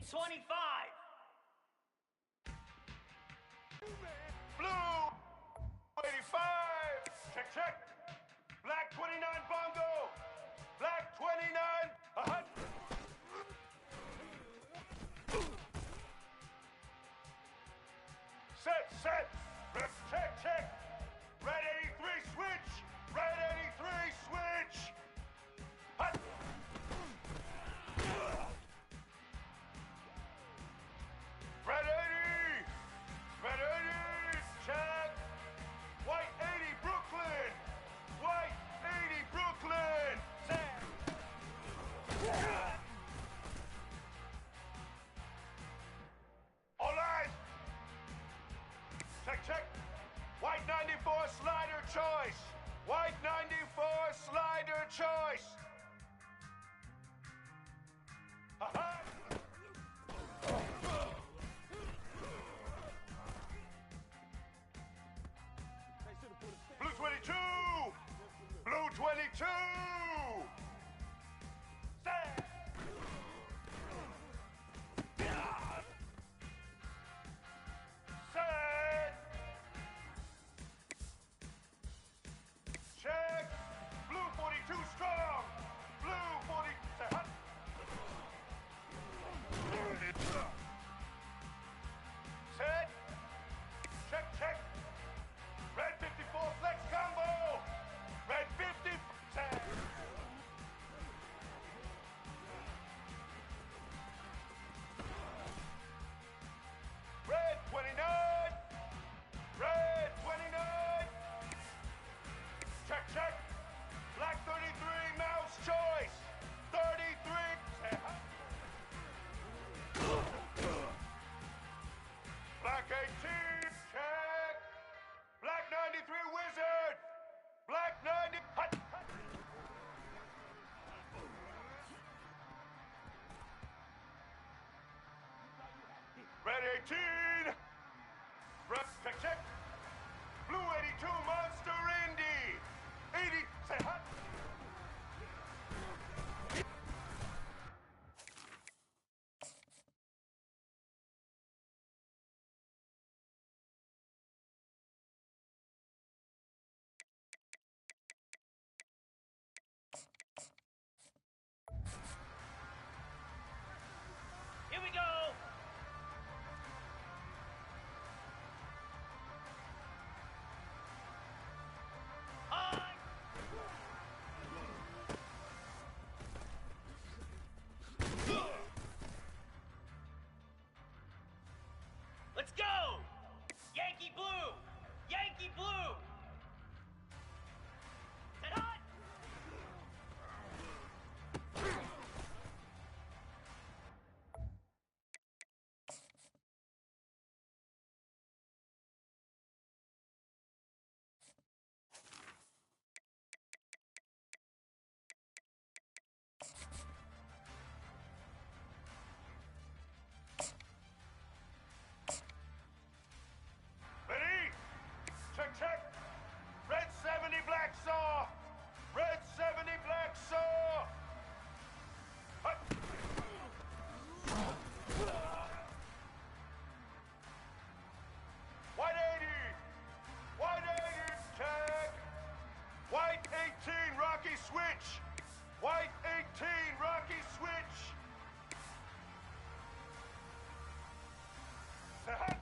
25. Blue 85. Check, check. Black 29 bongo. Black 29. Set. Check. Red 83 switch. Red 83 switch. Hut. Red 80. Red 80. Check. White 80 Brooklyn. White 80 Brooklyn. Set. All right. Check. White 94 slider choice. White 94 slider choice. Blue 22. Blue 22. Set. Set. Check. Blue 42 strong. Blue 40. Set. Set. Check. Red 54 flex combo. Red 50. Set. Red 29. Red 29. Check. Black 33 mouse choice. 33. Black 18. Check. Black 93 wizard. Black 90. Hut. Red 18. Red, check. Blue 82 Monster Indy. 80. Say hut. Here we go. High. Let's go. Yankee blue. Yankee blue. Set hot. Ready? Check. Red 70 black saw. Red 70 black saw. Hut. White 80. White 80. Check. White 18 Rocky switch. White 18 Rocky switch. Hut.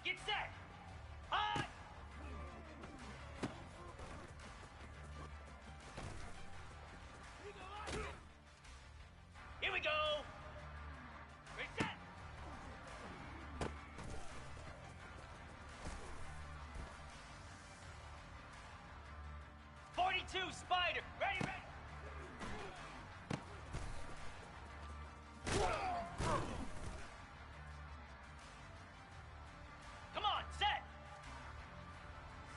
Get set! Hot! Here we go! Reset! .42 Spider! Ready, ready! Come on, set!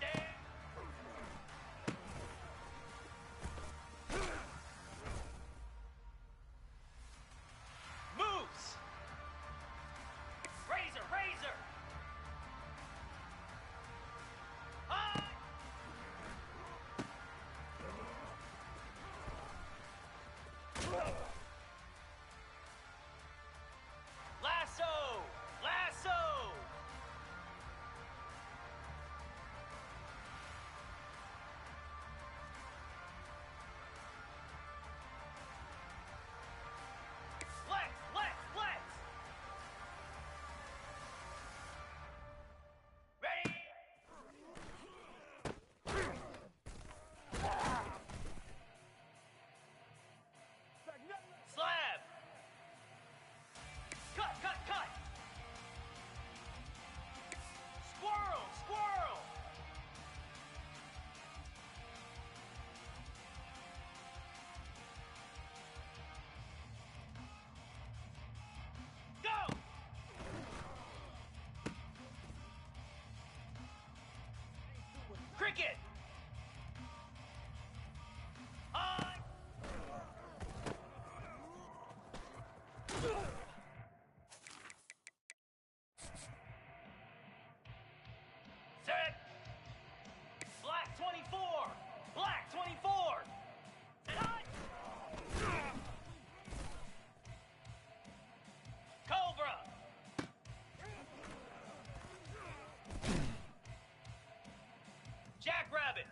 Set! Moves! Razor, razor! High! Lasso! Lasso! Flex! Flex! Flex! Ready! Slab! Cut! Cut! Cut! Squirrel! Squirrel! Go! Cricket! On! Set! Black 24! Black 24! Set on! Cobra! Jackrabbit!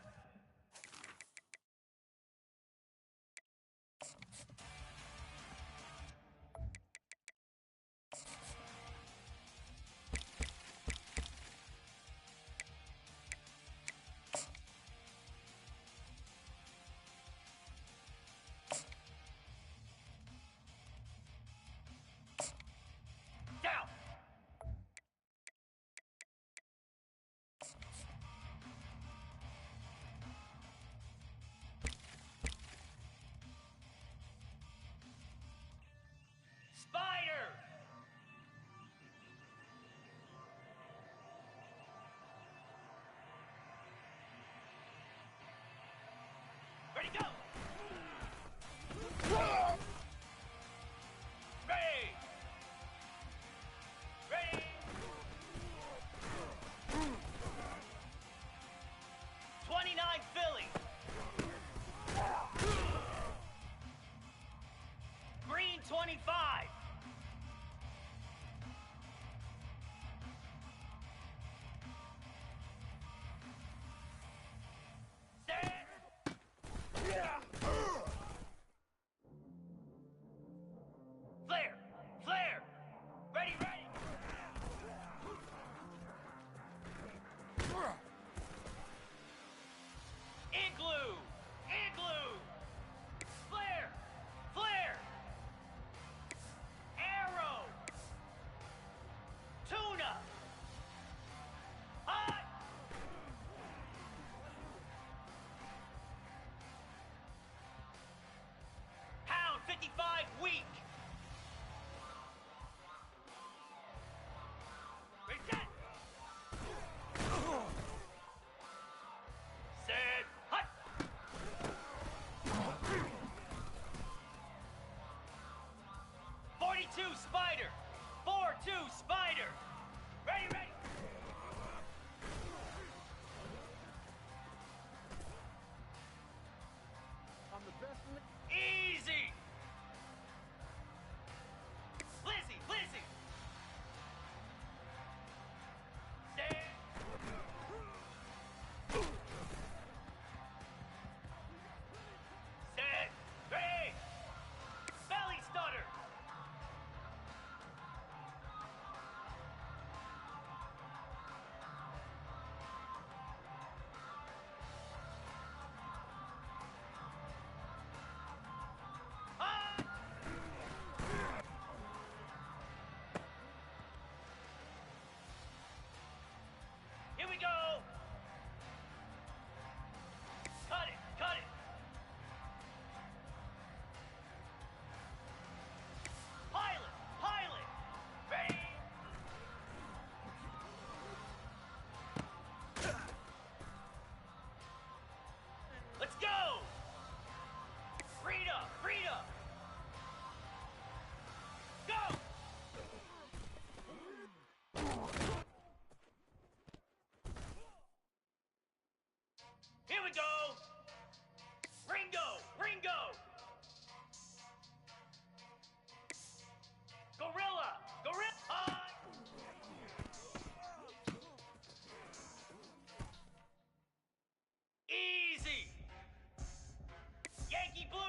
Down! Spider! Ready, go! Ready! Ready! 29 Philly! Green 25! Set! Flare! Flare! Ready, ready! Igloo! Igloo! Flare! Flare! Arrow! Tuna! Hot! Pound 55 weak! Reset! Set! Hut! 42 Spider! 4-2 Spider! Ready, ready! I'm the best in the... Easy! Lizzie! Lizzie! Set! Set! Ready! Belly stutter! we go. Ringo, Ringo. Gorilla, Gorilla. Easy. Yankee Blue,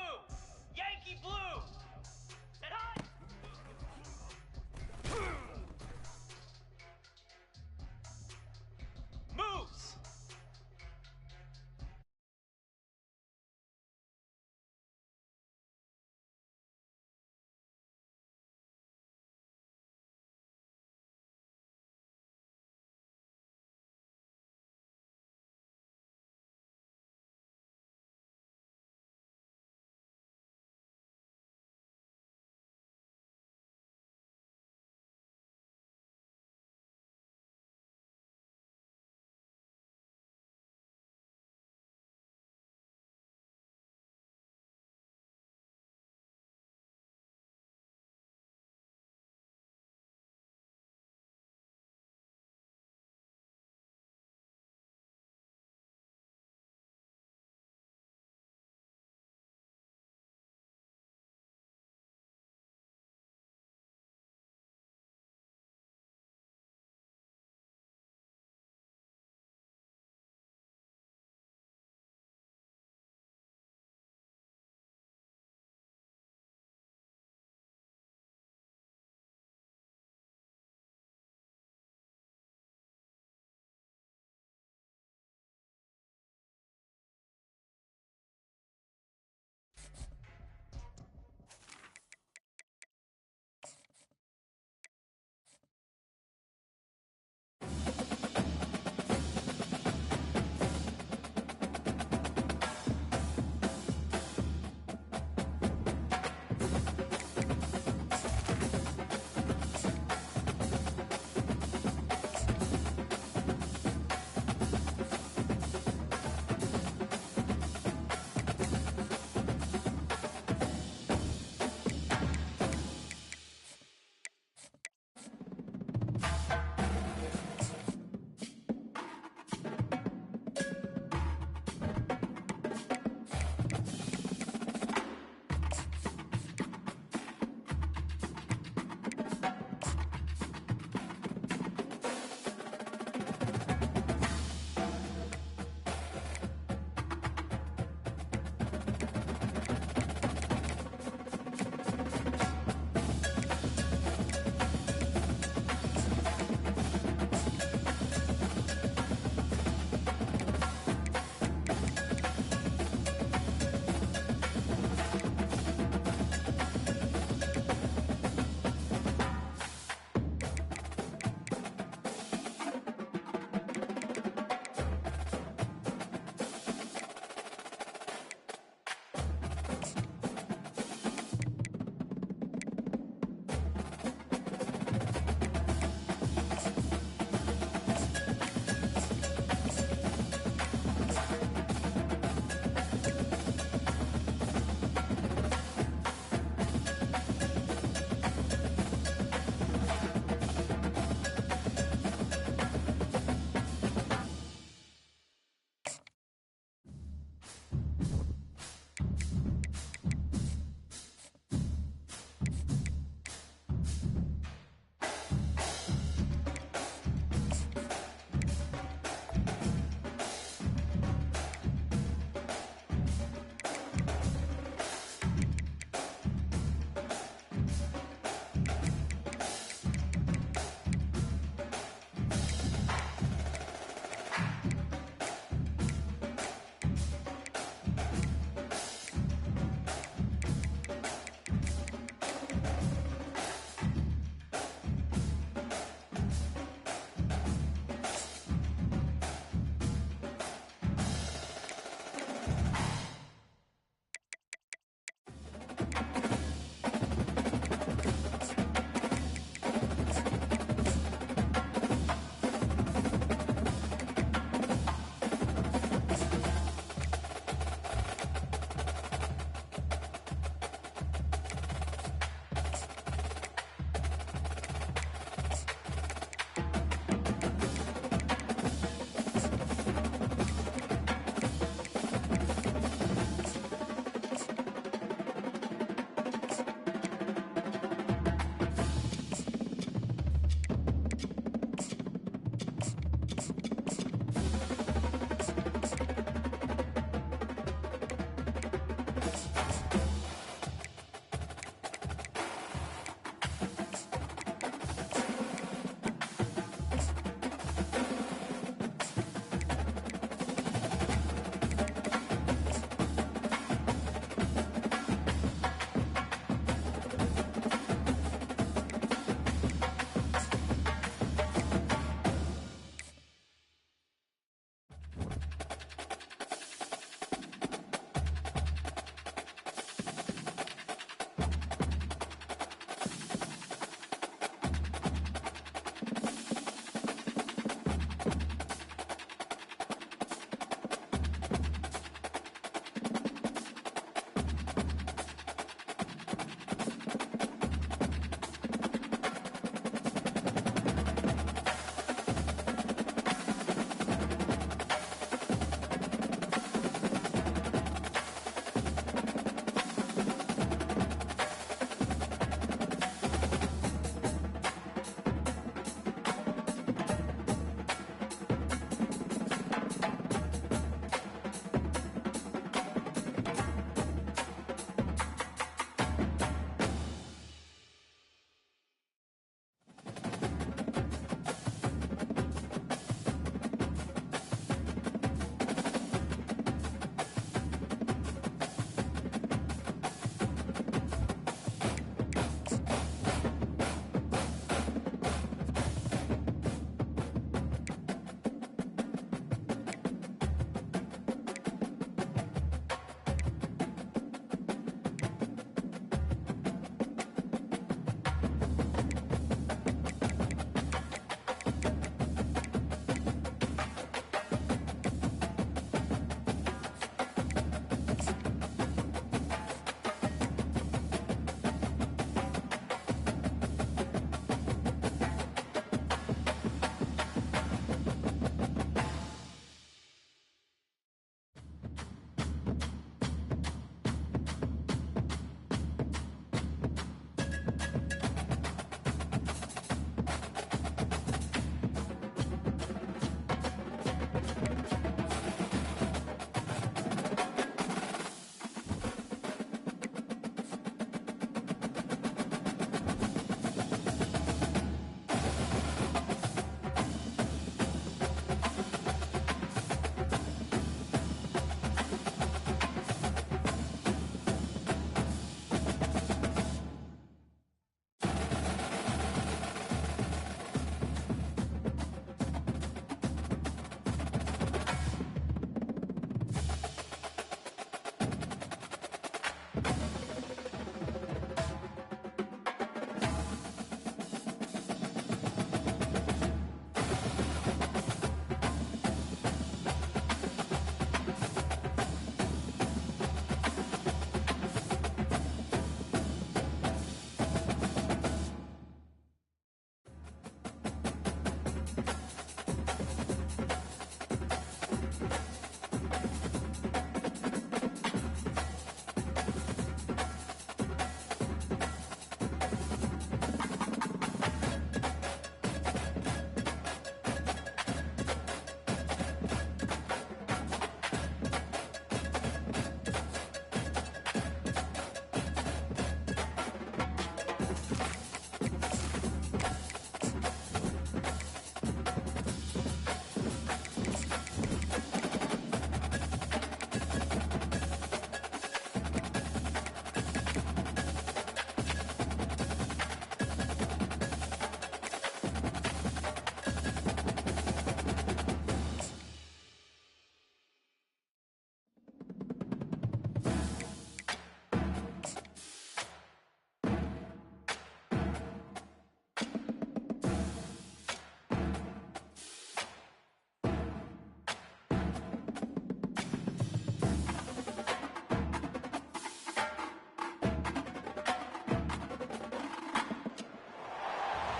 Yankee Blue. Set high. Moves.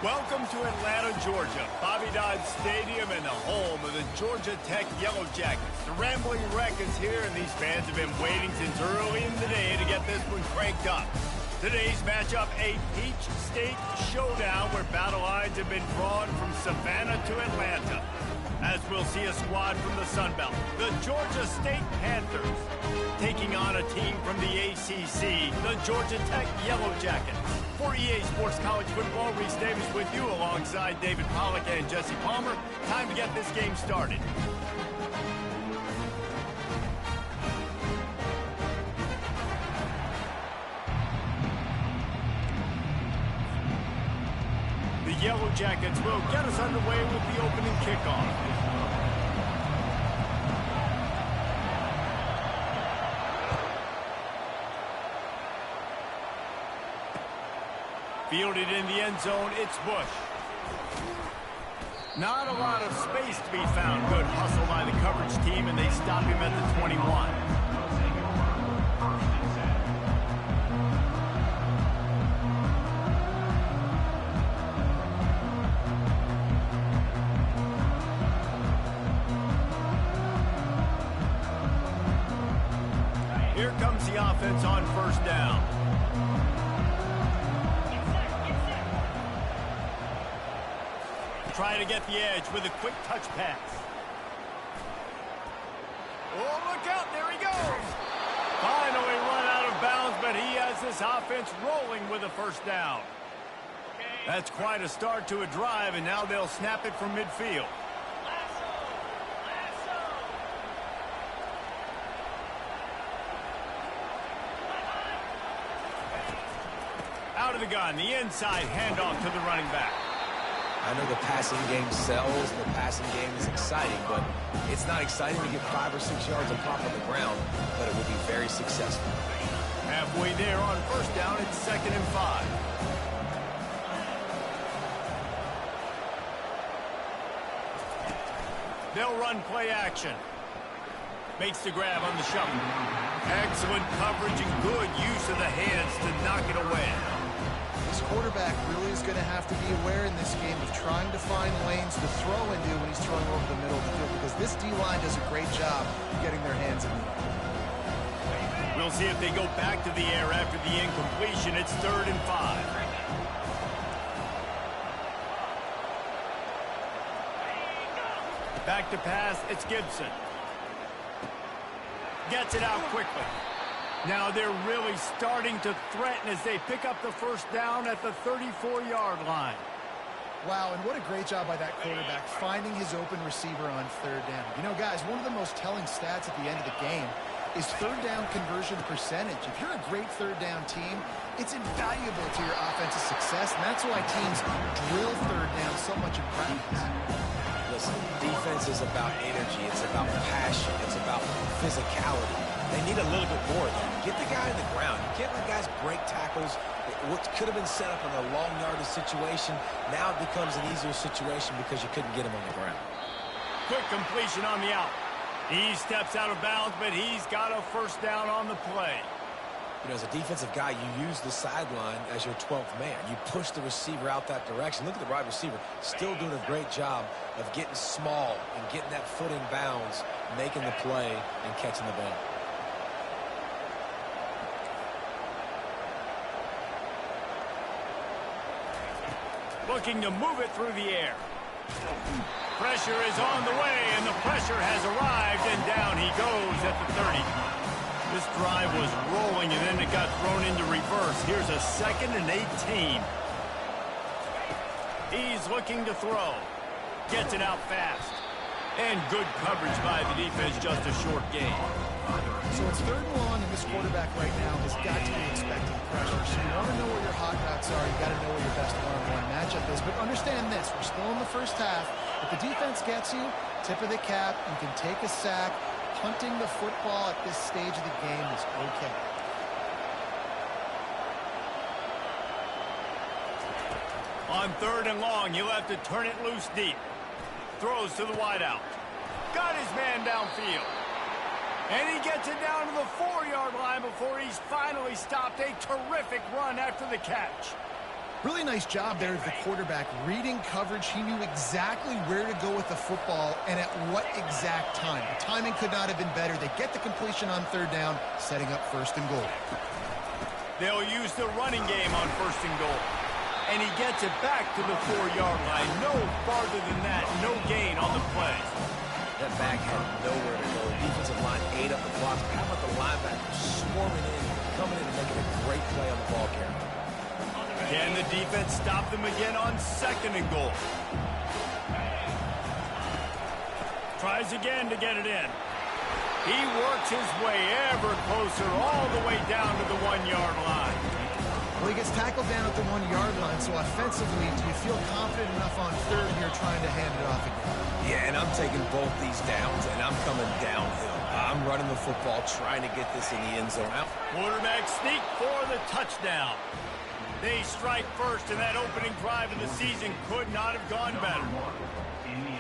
Welcome to Atlanta, Georgia, Bobby Dodd Stadium and the home of the Georgia Tech Yellow Jackets. The Rambling Wreck is here, and these fans have been waiting since early in the day to get this one cranked up. Today's matchup, a Peach State showdown where battle lines have been drawn from Savannah to Atlanta. As we'll see a squad from the Sun Belt, the Georgia State Panthers, taking on a team from the ACC, the Georgia Tech Yellow Jackets. For EA Sports College Football, Reese Davis with you alongside David Pollack and Jesse Palmer. Time to get this game started. The Yellow Jackets will get us underway with the opening kickoff. Fielded in the end zone, it's Bush. Not a lot of space to be found. Good hustle by the coverage team, and they stop him at the 21. Here comes the offense on first down. Trying to get the edge with a quick touch pass. Oh, look out, there he goes. Finally run out of bounds, but he has this offense rolling with a first down. That's quite a start to a drive, and now they'll snap it from midfield. Out of the gun, the inside handoff to the running back. I know the passing game sells, the passing game is exciting, but it's not exciting to get 5 or 6 yards of pop on the ground, but it will be very successful. Halfway there on first down, it's 2nd and 5. They'll run play action. Makes the grab on the shuffle. Excellent coverage and good use of the hands to knock it away. This quarterback really is going to have to be aware in this game of trying to find lanes to throw into when he's throwing over the middle of the field, because this D-line does a great job of getting their hands in the air. We'll see if they go back to the air after the incompletion. It's 3rd and 5. Back to pass, it's Gibson. Gets it out quickly. Now they're really starting to threaten as they pick up the first down at the 34-yard line. Wow, and what a great job by that quarterback finding his open receiver on 3rd down. You know, guys, one of the most telling stats at the end of the game is 3rd down conversion percentage. If you're a great 3rd down team, it's invaluable to your offensive success, and that's why teams drill 3rd down so much in practice. Listen, defense is about energy, it's about passion, it's about physicality. They need a little bit more of that. Get the guy on the ground. You can't let guys break tackles. What could have been set up in a long yardage situation, now it becomes an easier situation because you couldn't get him on the ground. Quick completion on the out. He steps out of bounds, but he's got a first down on the play. You know, as a defensive guy, you use the sideline as your 12th man. You push the receiver out that direction. Look at the wide receiver, still doing a great job of getting small and getting that foot in bounds, making the play and catching the ball. Looking to move it through the air. Pressure is on the way, and the pressure has arrived, and down he goes at the 30. This drive was rolling, and then it got thrown into reverse. Here's a 2nd and 18. He's looking to throw. Gets it out fast. And good coverage by the defense, just a short gain. So it's 3rd and long, and this quarterback right now has got to be expecting pressure. So you want to know where your hot routes are. You got to know where your best one-on-one matchup is. But understand this: we're still in the first half. If the defense gets you, tip of the cap, you can take a sack. Punting the football at this stage of the game is okay. On 3rd and long, he'll have to turn it loose deep. Throws to the wideout. Got his man downfield. And he gets it down to the 4-yard line before he's finally stopped. A terrific run after the catch. Really nice job there of the quarterback. Reading coverage, he knew exactly where to go with the football and at what exact time. The timing could not have been better. They get the completion on third down, setting up first and goal. They'll use the running game on first and goal. And he gets it back to the 4-yard line. No farther than that. No gain on the play. That back had nowhere to go. Defensive line ate up the blocks. How about the linebackers swarming in, coming in and making a great play on the ball carrier? Can the defense stop them again on second and goal? Tries again to get it in. He works his way ever closer all the way down to the 1-yard line. Well, he gets tackled down at the 1-yard line, so offensively, do you feel confident enough on third here trying to hand it off again? Yeah, and I'm taking both these downs, and I'm coming downhill. I'm running the football, trying to get this in the end zone. Quarterback sneak for the touchdown. They strike first, and that opening drive of the season could not have gone better.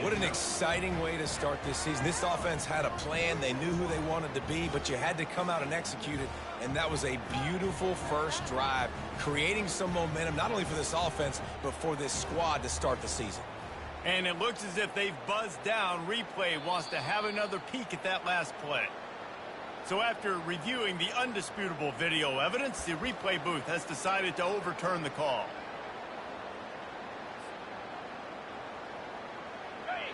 What an exciting way to start this season. This offense had a plan. They knew who they wanted to be, but you had to come out and execute it, and that was a beautiful first drive, creating some momentum, not only for this offense, but for this squad to start the season. And it looks as if they've buzzed down. Replay wants to have another peek at that last play. So after reviewing the undisputable video evidence, the replay booth has decided to overturn the call.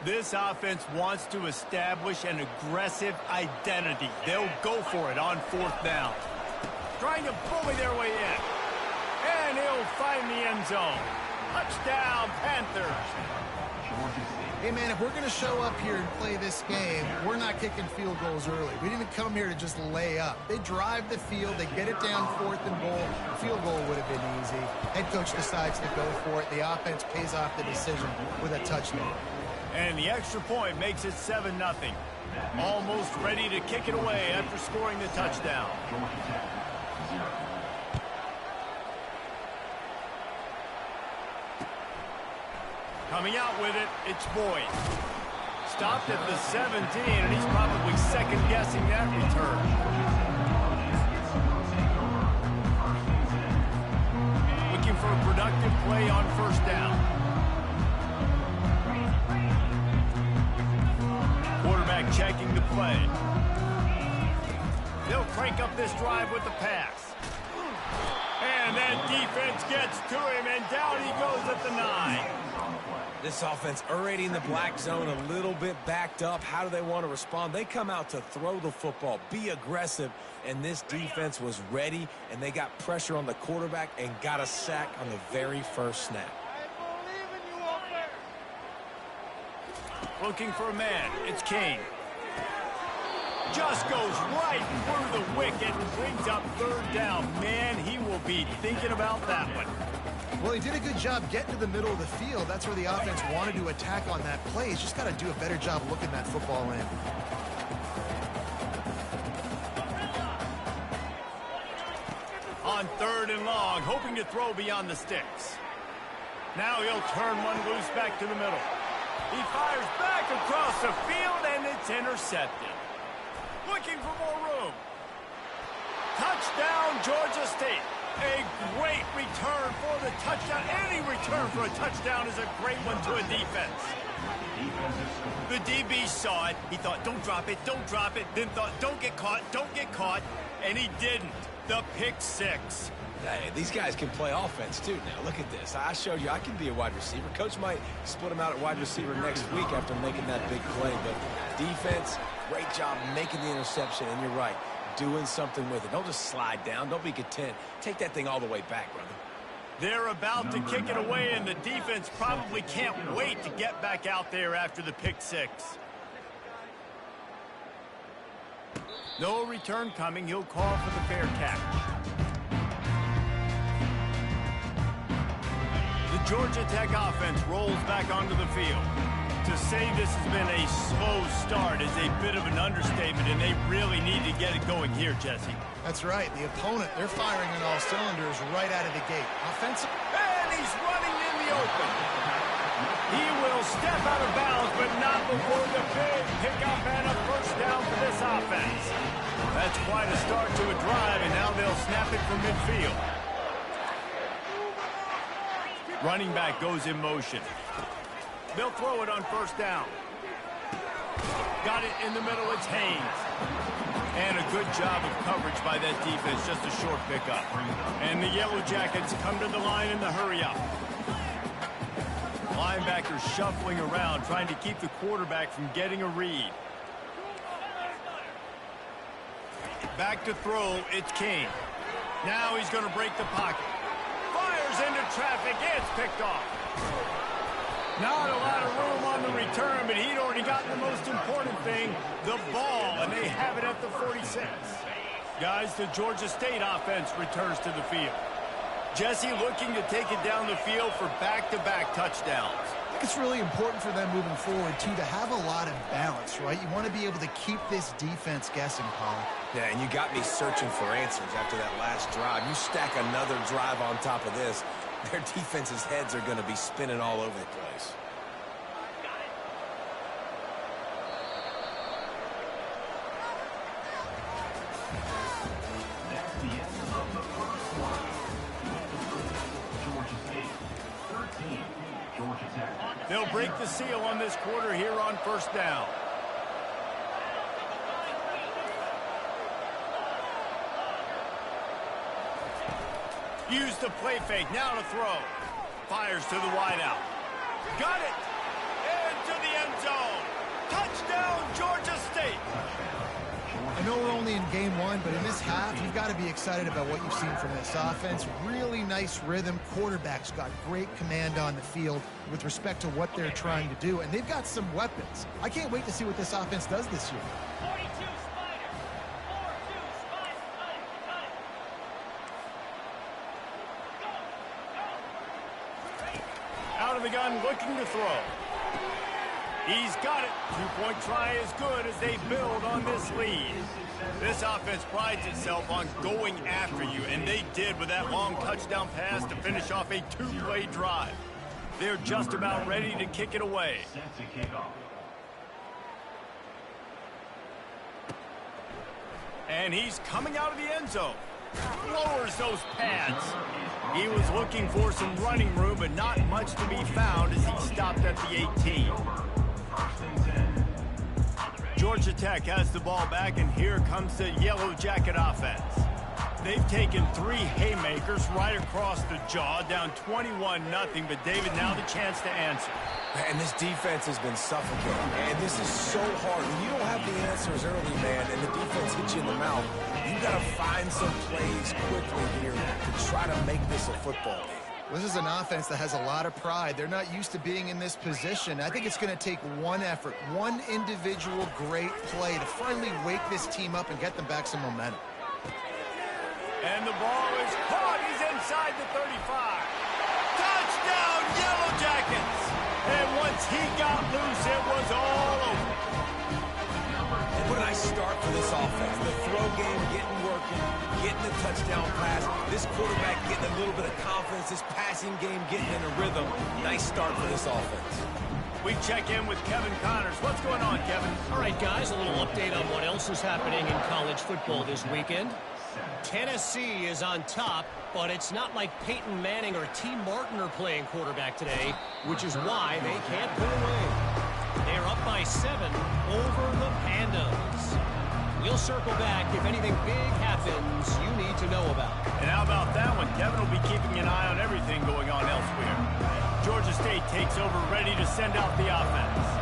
This offense wants to establish an aggressive identity. They'll go for it on fourth down. Trying to bully their way in. And he'll find the end zone. Touchdown, Panthers. Hey, man, if we're going to show up here and play this game, we're not kicking field goals early. We didn't come here to just lay up. They drive the field. They get it down fourth and goal. The field goal would have been easy. Head coach decides to go for it. The offense pays off the decision with a touchdown. And the extra point makes it 7-0. Almost ready to kick it away after scoring the touchdown. Coming out with it, it's Boyd. Stopped at the 17, and he's probably second-guessing that return. Looking for a productive play on first down. Quarterback checking the play. They'll crank up this drive with the pass. And that defense gets to him, and down he goes at the 9. This offense already in the black zone, a little bit backed up. How do they want to respond? They come out to throw the football, be aggressive, and this defense was ready, and they got pressure on the quarterback and got a sack on the very first snap. Looking for a man. It's King. Just goes right through the wicket and brings up third down. Man, he will be thinking about that one. Well, he did a good job getting to the middle of the field. That's where the offense wanted to attack on that play. He's just got to do a better job looking that football in. On third and long, hoping to throw beyond the sticks. Now he'll turn one loose back to the middle. He fires back across the field, and it's intercepted. Looking for more room. Touchdown, Georgia State. A great return for the touchdown. Any return for a touchdown is a great one to a defense. The DB saw it. He thought, don't drop it, don't drop it. Then thought, don't get caught, and he didn't. The pick six. Hey, these guys can play offense, too. Now, look at this. I showed you I can be a wide receiver. Coach might split him out at wide receiver next week after making that big play. But defense, great job making the interception. And you're right, doing something with it. Don't just slide down. Don't be content. Take that thing all the way back, brother. They're about to kick it away, and the defense probably can't wait to get back out there after the pick six. No return coming. He'll call for the fair catch. The Georgia Tech offense rolls back onto the field. To say this has been a slow start is a bit of an understatement, and they really need to get it going here, Jesse. That's right. The opponent, they're firing on all cylinders right out of the gate. Offensive. And he's running in the open. He will step out of bounds, but not before the big pickup and a first down for this offense. That's quite a start to a drive, and now they'll snap it from midfield. Running back goes in motion. They'll throw it on first down. Got it in the middle. It's Haynes. And a good job of coverage by that defense. Just a short pickup. And the Yellow Jackets come to the line in the hurry-up. Linebackers shuffling around, trying to keep the quarterback from getting a read. Back to throw. It's King. Now he's going to break the pocket. Fires into traffic. It's picked off. Not a lot of room on the return, but he'd already gotten the most important thing, the ball, and they have it at the 46. Guys, the Georgia State offense returns to the field. Jesse looking to take it down the field for back-to-back touchdowns. I think it's really important for them moving forward, too, to have a lot of balance, right? You want to be able to keep this defense guessing, Paul. Yeah, and you got me searching for answers after that last drive. You stack another drive on top of this, their defense's heads are going to be spinning all over the place. They'll break the seal on this quarter here on first down. Use the play fake. Now to throw. Fires to the wideout. Got it. Into the end zone. Touchdown, Georgia State. I know we're only in game one, but in this half, you've got to be excited about what you've seen from this offense. Really nice rhythm. Quarterback's got great command on the field with respect to what they're trying to do, and they've got some weapons. I can't wait to see what this offense does this year. 42 Spider. 4-2 Spider. Cut it. Go. Out of the gun, looking to throw. He's got it. Two-point try is good as they build on this lead. This offense prides itself on going after you, and they did with that long touchdown pass to finish off a two-play drive. They're just about ready to kick it away. And he's coming out of the end zone. Lowers those pads. He was looking for some running room, but not much to be found as he stopped at the 18. Georgia Tech has the ball back, and here comes the Yellow Jacket offense. They've taken 3 haymakers right across the jaw, down 21-0, but David, now the chance to answer. And this defense has been suffocating, and this is so hard. When you don't have the answers early, man, and the defense hits you in the mouth, you got to find some plays quickly here to try to make this a football game. This is an offense that has a lot of pride. They're not used to being in this position. I think it's going to take one effort, one individual great play to finally wake this team up and get them back some momentum. And the ball is caught. He's inside the 35. Touchdown, Yellow Jackets! And once he got loose, it was all over. What a nice start for this offense. The throw game getting working, getting the touchdown pass. This quarterback getting a little bit of confidence. This passing game getting in a rhythm. Nice start for this offense. We check in with Kevin Connors. What's going on, Kevin? All right, guys, a little update on what else is happening in college football this weekend. Tennessee is on top, but it's not like Peyton Manning or T. Martin are playing quarterback today, which is why they can't pull away. They're up by 7 over the Pandas. We'll circle back if anything big happens you need to know about. And how about that one? Kevin will be keeping an eye on everything going on elsewhere. Georgia State takes over, ready to send out the offense.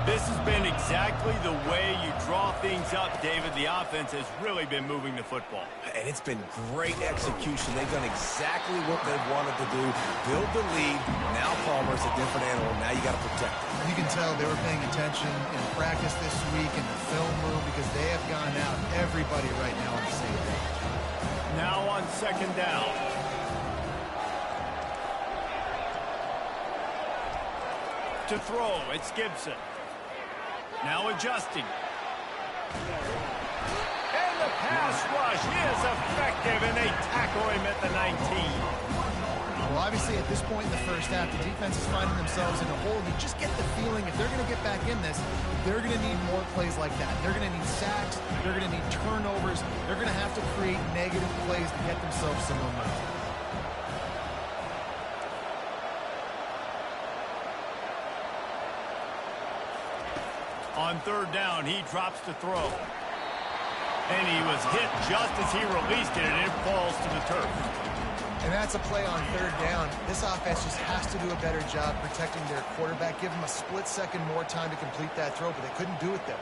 This has been exactly the way you draw things up, David. The offense has really been moving the football. And it's been great execution. They've done exactly what they've wanted to do. Build the lead. Now Palmer's a different animal. Now you got to protect him. You can tell they were paying attention in practice this week in the film room because they have gone out, everybody right now on the same page. Now on second down. To throw, it's Gibson. Now adjusting. And the pass rush is effective, and they tackle him at the 19. Well, obviously, at this point in the first half, the defense is finding themselves in a hole. You just get the feeling if they're going to get back in this, they're going to need more plays like that. They're going to need sacks. They're going to need turnovers. They're going to have to create negative plays to get themselves some momentum. On third down, he drops to throw. And he was hit just as he released it, and it falls to the turf. And that's a play on third down. This offense just has to do a better job protecting their quarterback. Give him a split second more time to complete that throw, but they couldn't do it there.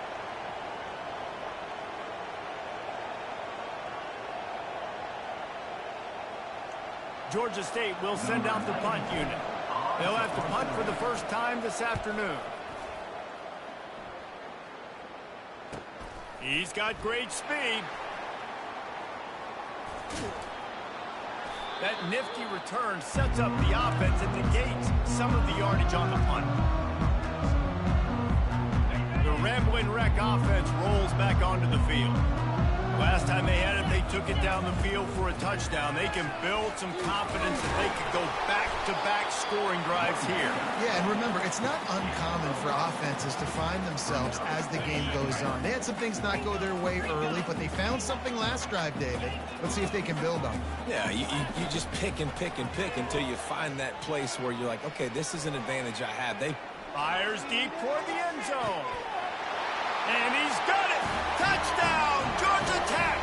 Georgia State will send out the punt unit. They'll have to punt for the first time this afternoon. He's got great speed. That nifty return sets up the offense and negates some of the yardage on the punt. The Rambling Wreck offense rolls back onto the field. Last time they had it, they took it down the field for a touchdown. They can build some confidence that they can go back-to-back scoring drives here. Yeah, and remember, it's not uncommon for offenses to find themselves as the game goes on. They had some things not go their way early, but they found something last drive, David. Let's see if they can build on it. Yeah, you just pick and pick and pick until you find that place where you're like, okay, this is an advantage I have. They fires deep toward the end zone. And he's got it! Touchdown, Georgia Tech!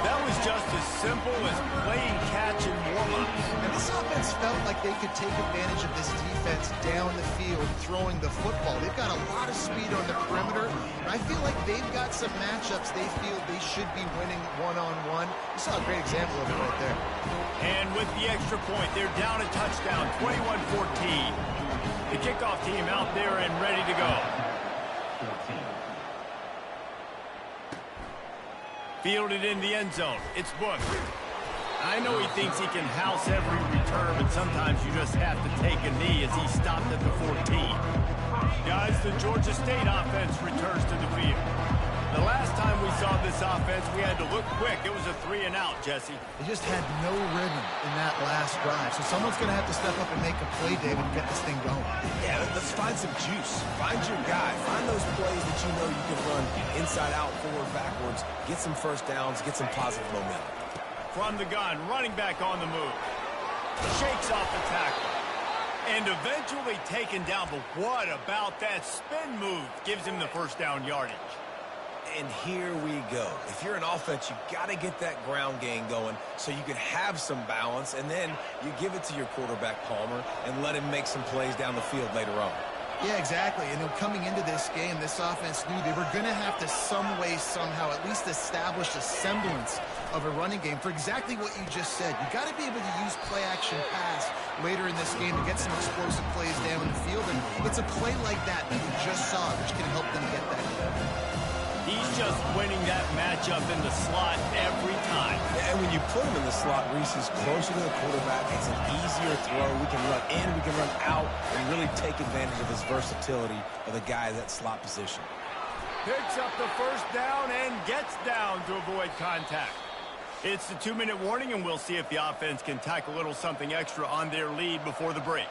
That was just as simple as playing catch and warm-ups. And this offense felt like they could take advantage of this defense down the field throwing the football. They've got a lot of speed on the perimeter, and I feel like they've got some matchups they feel they should be winning one-on-one. You saw a great example of it right there. And with the extra point, they're down a touchdown, 21-14. The kickoff team out there and ready to go. Fielded in the end zone. It's booked. I know he thinks he can house every return, but sometimes you just have to take a knee as he stopped at the 14. Guys, the Georgia State offense returns to the field. The last time we saw this offense, we had to look quick. It was a 3-and-out, Jesse. They just had no rhythm in that last drive. So someone's going to have to step up and make a play, David, and get this thing going. Yeah, let's find some juice. Find your guy. Find those plays that you know you can run inside out, forward, backwards. Get some first downs. Get some positive momentum. From the gun, running back on the move. Shakes off the tackle. And eventually taken down. But what about that spin move? Gives him the first down yardage. And here we go. If you're an offense, you got to get that ground game going so you can have some balance, and then you give it to your quarterback, Palmer, and let him make some plays down the field later on. Yeah, exactly. And coming into this game, this offense knew they were going to have to some way, somehow, at least establish a semblance of a running game for exactly what you just said. You got to be able to use play-action pass later in this game to get some explosive plays down in the field, and it's a play like that we just saw which can help them get that. He's just winning that matchup in the slot every time. And when you put him in the slot, Reese is closer to the quarterback. It's an easier throw. We can run in, we can run out, and really take advantage of his versatility of the guy at that slot position. Picks up the first down and gets down to avoid contact. It's the 2-minute warning, and we'll see if the offense can tack a little something extra on their lead before the break.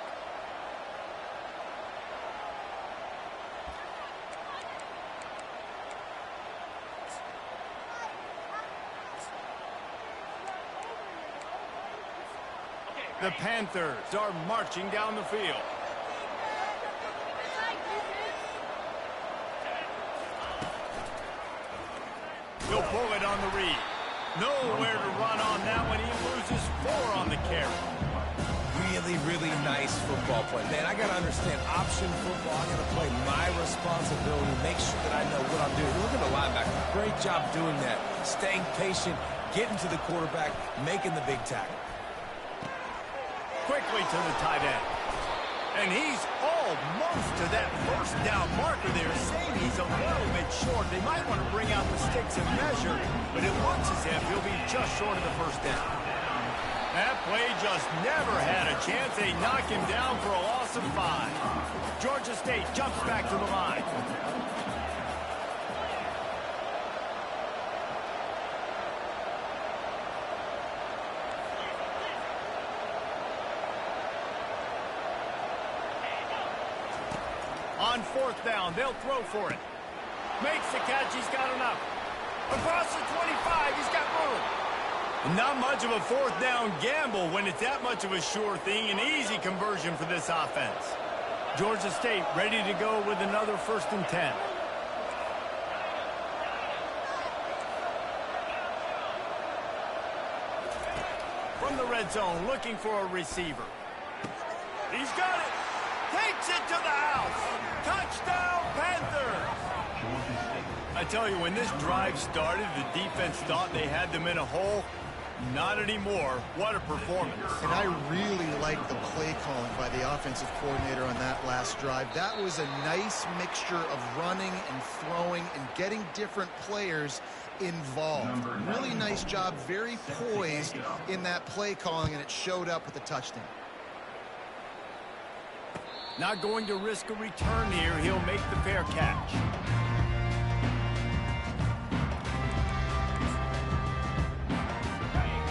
The Panthers are marching down the field. He'll pull it on the read. Nowhere to run on that one. He loses 4 on the carry. Really, really nice football play. Man, I got to understand option football. I got to play my responsibility, make sure that I know what I'm doing. Look at the linebacker. Great job doing that. Staying patient, getting to the quarterback, making the big tackle. Quickly to the tight end. And he's almost to that first down marker there, saying he's a little bit short. They might want to bring out the sticks and measure, but it looks as if he'll be just short of the first down. That play just never had a chance. They knock him down for a loss of 5. Georgia State jumps back to the line. On 4th down, they'll throw for it. Makes the catch, he's got enough. Across the 25, he's got room. Not much of a 4th down gamble when it's that much of a sure thing, an easy conversion for this offense. Georgia State ready to go with another 1st and 10. From the red zone, looking for a receiver. He's got it. Takes it to the house. Touchdown, Panthers. I tell you, when this drive started, the defense thought they had them in a hole. Not anymore. What a performance. And I really like the play calling by the offensive coordinator on that last drive. That was a nice mixture of running and throwing and getting different players involved. Really nice job, very poised in that play calling, and it showed up with the touchdown. Not going to risk a return here. He'll make the fair catch.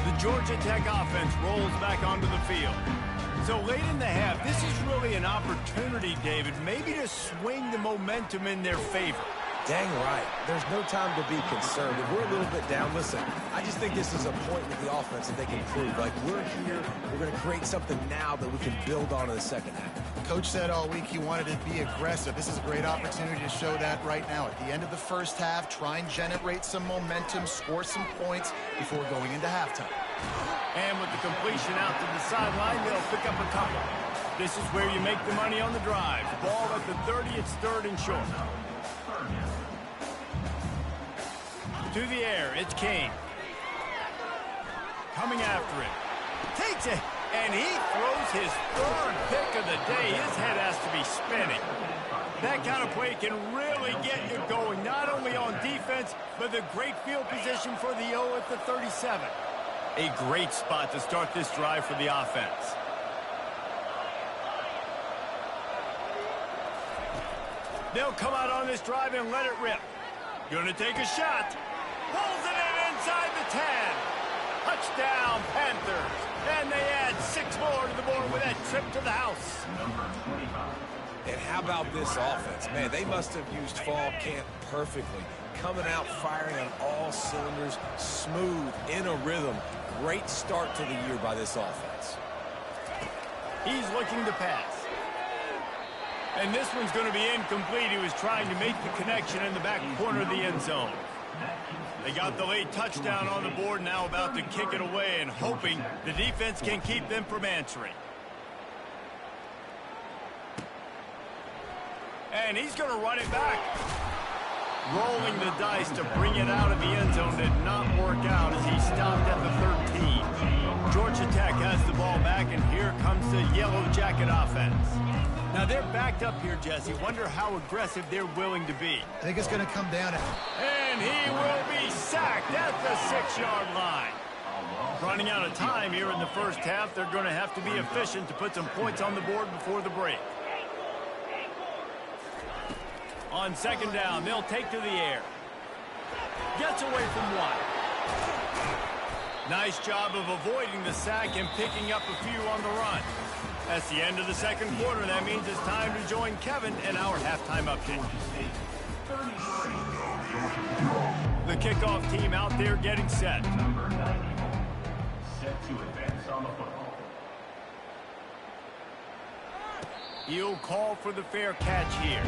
The Georgia Tech offense rolls back onto the field. So late in the half, this is really an opportunity, David, maybe to swing the momentum in their favor. Dang right. There's no time to be concerned. If we're a little bit down, listen, I just think this is a point with the offense that they can prove. Like, we're here, we're going to create something now that we can build on in the second half. Coach said all week he wanted to be aggressive. This is a great opportunity to show that right now. At the end of the first half, try and generate some momentum, score some points before going into halftime. And with the completion out to the sideline, they'll pick up a couple. This is where you make the money on the drive. Ball at the 30, it's 3rd and short. To the air, it's Kane. Coming after it. Takes it, and he throws his 3rd pick of the day. His head has to be spinning. That kind of play can really get you going, not only on defense, but the great field position for the O at the 37. A great spot to start this drive for the offense. They'll come out on this drive and let it rip. Gonna take a shot. Pulls it in inside the 10. Touchdown, Panthers. And they add 6 more to the board with that trip to the house. And how about this offense? Man, they must have used fall camp perfectly. Coming out, firing on all cylinders, smooth, in a rhythm. Great start to the year by this offense. He's looking to pass. And this one's going to be incomplete. He was trying to make the connection in the back corner of the end zone. They got the late touchdown on the board, now about to kick it away and hoping the defense can keep them from answering. And he's going to run it back. Rolling the dice to bring it out of the end zone did not work out as he stopped at the 13. Georgia Tech has the ball back, and here comes the Yellow Jacket offense. Now they're backed up here, Jesse. Wonder how aggressive they're willing to be. I think it's going to come down to... And he will be sacked at the 6-yard line. Running out of time here in the first half, they're going to have to be efficient to put some points on the board before the break. On 2nd down, they'll take to the air. Gets away from 1. Nice job of avoiding the sack and picking up a few on the run. That's the end of the 2nd quarter. That means it's time to join Kevin in our halftime update. The kickoff team out there getting set. Number 90, set to advance on the football. He'll call for the fair catch here.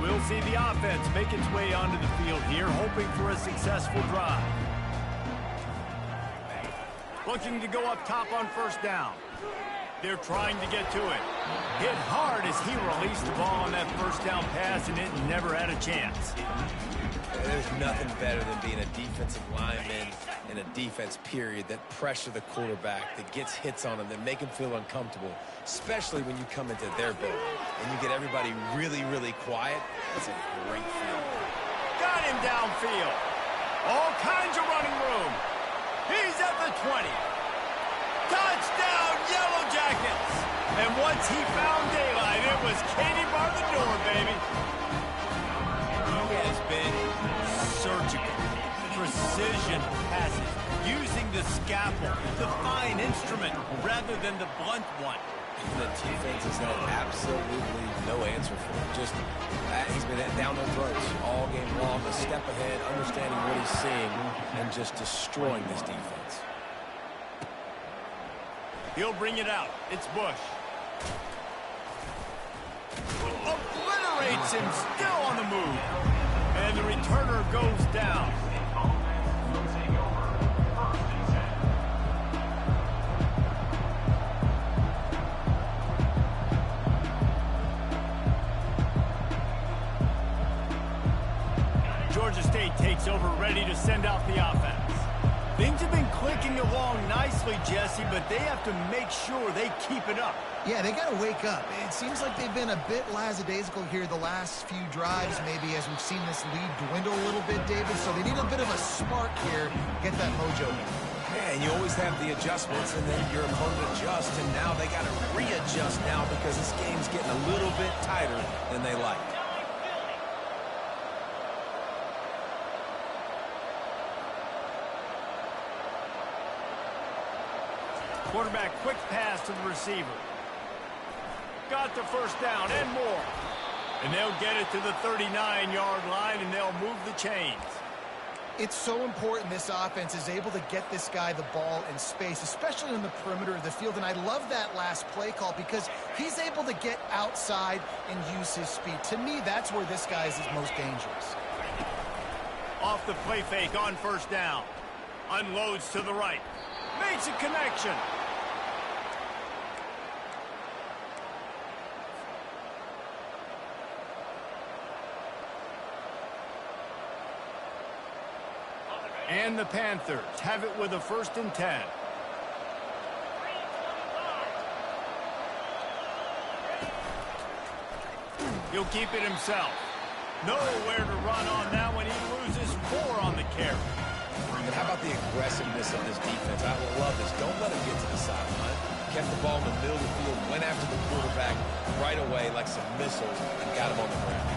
We'll see the offense make its way onto the field here, hoping for a successful drive. Looking to go up top on 1st down. They're trying to get to it. Hit hard as he released the ball on that 1st down pass, and it never had a chance. There's nothing better than being a defensive lineman in a defense period that pressure the quarterback, that gets hits on him, that make him feel uncomfortable, especially when you come into their building and you get everybody really, really quiet. That's a great feeling. Got him downfield. All kinds of running room. He's at the 20. Touchdown, Yellow Jackets. And once he found daylight, it was Katie bar the door, baby. He has been surgical, precision passes, using the scalpel, the fine instrument, rather than the blunt one. The defense has had absolutely no answer for him. Just he's been down their throats all game long, a step ahead, understanding what he's seeing, and just destroying this defense. He'll bring it out. It's Bush. Obliterates him, still on the move. And the returner goes down. Georgia State takes over, ready to send out the offense. Things have been clicking along nicely, Jesse, but they have to make sure they keep it up. Yeah, they got to wake up. It seems like they've been a bit lackadaisical here the last few drives, maybe, as we've seen this lead dwindle a little bit, David. So they need a bit of a spark here to get that mojo in. Yeah, and you always have the adjustments, and then your opponent adjusts, and now they got to readjust now because this game's getting a little bit tighter than they like. Quarterback, quick pass to the receiver. Got the first down and more. And they'll get it to the 39-yard line, and they'll move the chains. It's so important this offense is able to get this guy the ball in space, especially on the perimeter of the field. And I love that last play call because he's able to get outside and use his speed. To me, that's where this guy is his most dangerous. Off the play fake on first down. Unloads to the right. Makes a connection. And the Panthers have it with a 1st and 10. He'll keep it himself. Nowhere to run on that one. He loses 4 on the carry. And how about the aggressiveness of this defense? I love this. Don't let him get to the sideline. Kept the ball in the middle of the field, went after the quarterback right away like some missiles, and got him on the ground.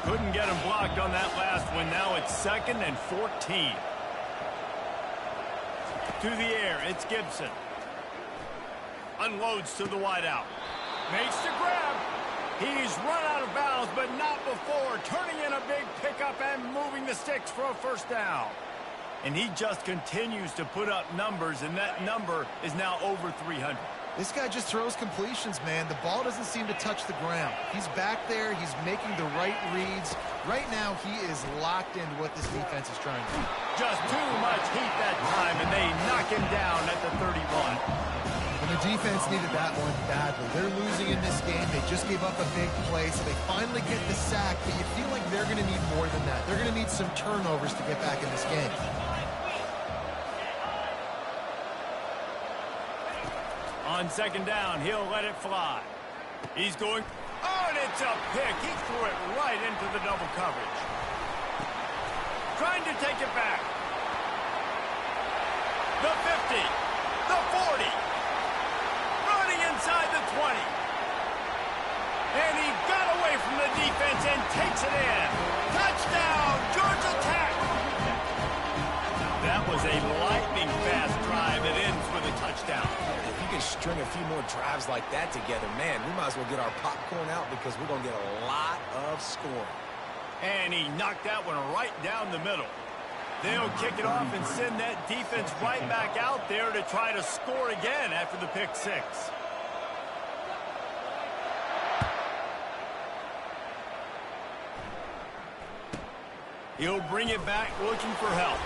Couldn't get him blocked on that last one. Now it's 2nd and 14. To the air, it's Gibson. Unloads to the wideout. Makes the grab. He's run out of bounds, but not before. Turning in a big pickup and moving the sticks for a 1st down. And he just continues to put up numbers, and that number is now over 300. This guy just throws completions, man. The ball doesn't seem to touch the ground. He's back there. He's making the right reads. Right now, he is locked into what this defense is trying to do. Just too much heat that time, and they knock him down at the 31. And the defense needed that one badly. They're losing in this game. They just gave up a big play, so they finally get the sack, but you feel like they're going to need more than that. They're going to need some turnovers to get back in this game. On 2nd down, he'll let it fly. He's going, oh, and it's a pick. He threw it right into the double coverage. Trying to take it back. The 50, the 40, running inside the 20. And he got away from the defense and takes it in. Touchdown, Georgia Tech. That was a lightning-fast drive that ends with a touchdown. If you can string a few more drives like that together, man, we might as well get our popcorn out because we're going to get a lot of scoring. And he knocked that one right down the middle. They'll kick it off and send that defense right back out there to try to score again after the pick 6. He'll bring it back looking for help.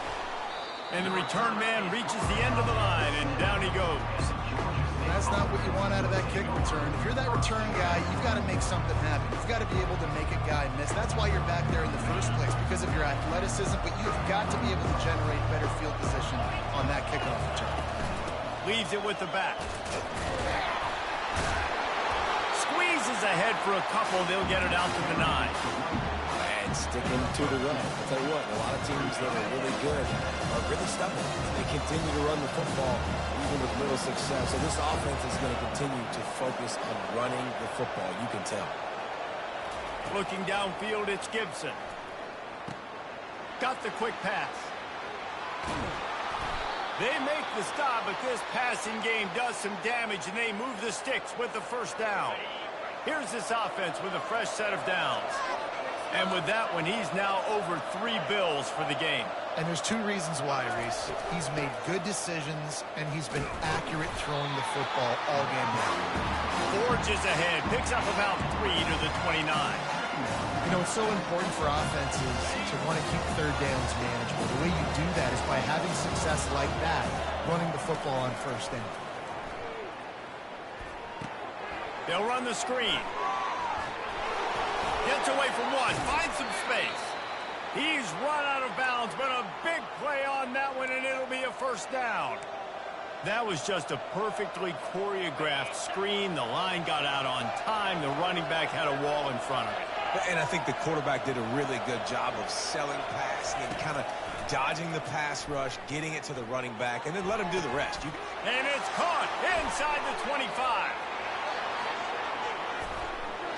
And the return man reaches the end of the line, and down he goes. That's not what you want out of that kick return. If you're that return guy, you've got to make something happen. You've got to be able to make a guy miss. That's why you're back there in the first place, because of your athleticism, but you've got to be able to generate better field position on that kickoff return. Leaves it with the back. Squeezes ahead for a couple. They'll get it out to the 9. Sticking to the run. I'll tell you what, a lot of teams that are really good are really stubborn. They continue to run the football even with little success. So this offense is going to continue to focus on running the football. You can tell. Looking downfield, it's Gibson. Got the quick pass. They make the stop, but this passing game does some damage, and they move the sticks with the first down. Here's this offense with a fresh set of downs. And with that one, he's now over 3 bills for the game. And there's 2 reasons why, Reese. He's made good decisions, and he's been accurate throwing the football all game long. Forges ahead, picks up about 3 to the 29. You know, it's so important for offenses to want to keep third downs manageable. The way you do that is by having success like that, running the football on first down. They'll run the screen. Gets away from one, finds some space. He's run out of bounds, but a big play on that one, and it'll be a first down. That was just a perfectly choreographed screen. The line got out on time. The running back had a wall in front of it. And I think the quarterback did a really good job of selling passing and kind of dodging the pass rush, getting it to the running back, and then let him do the rest. And it's caught inside the 25.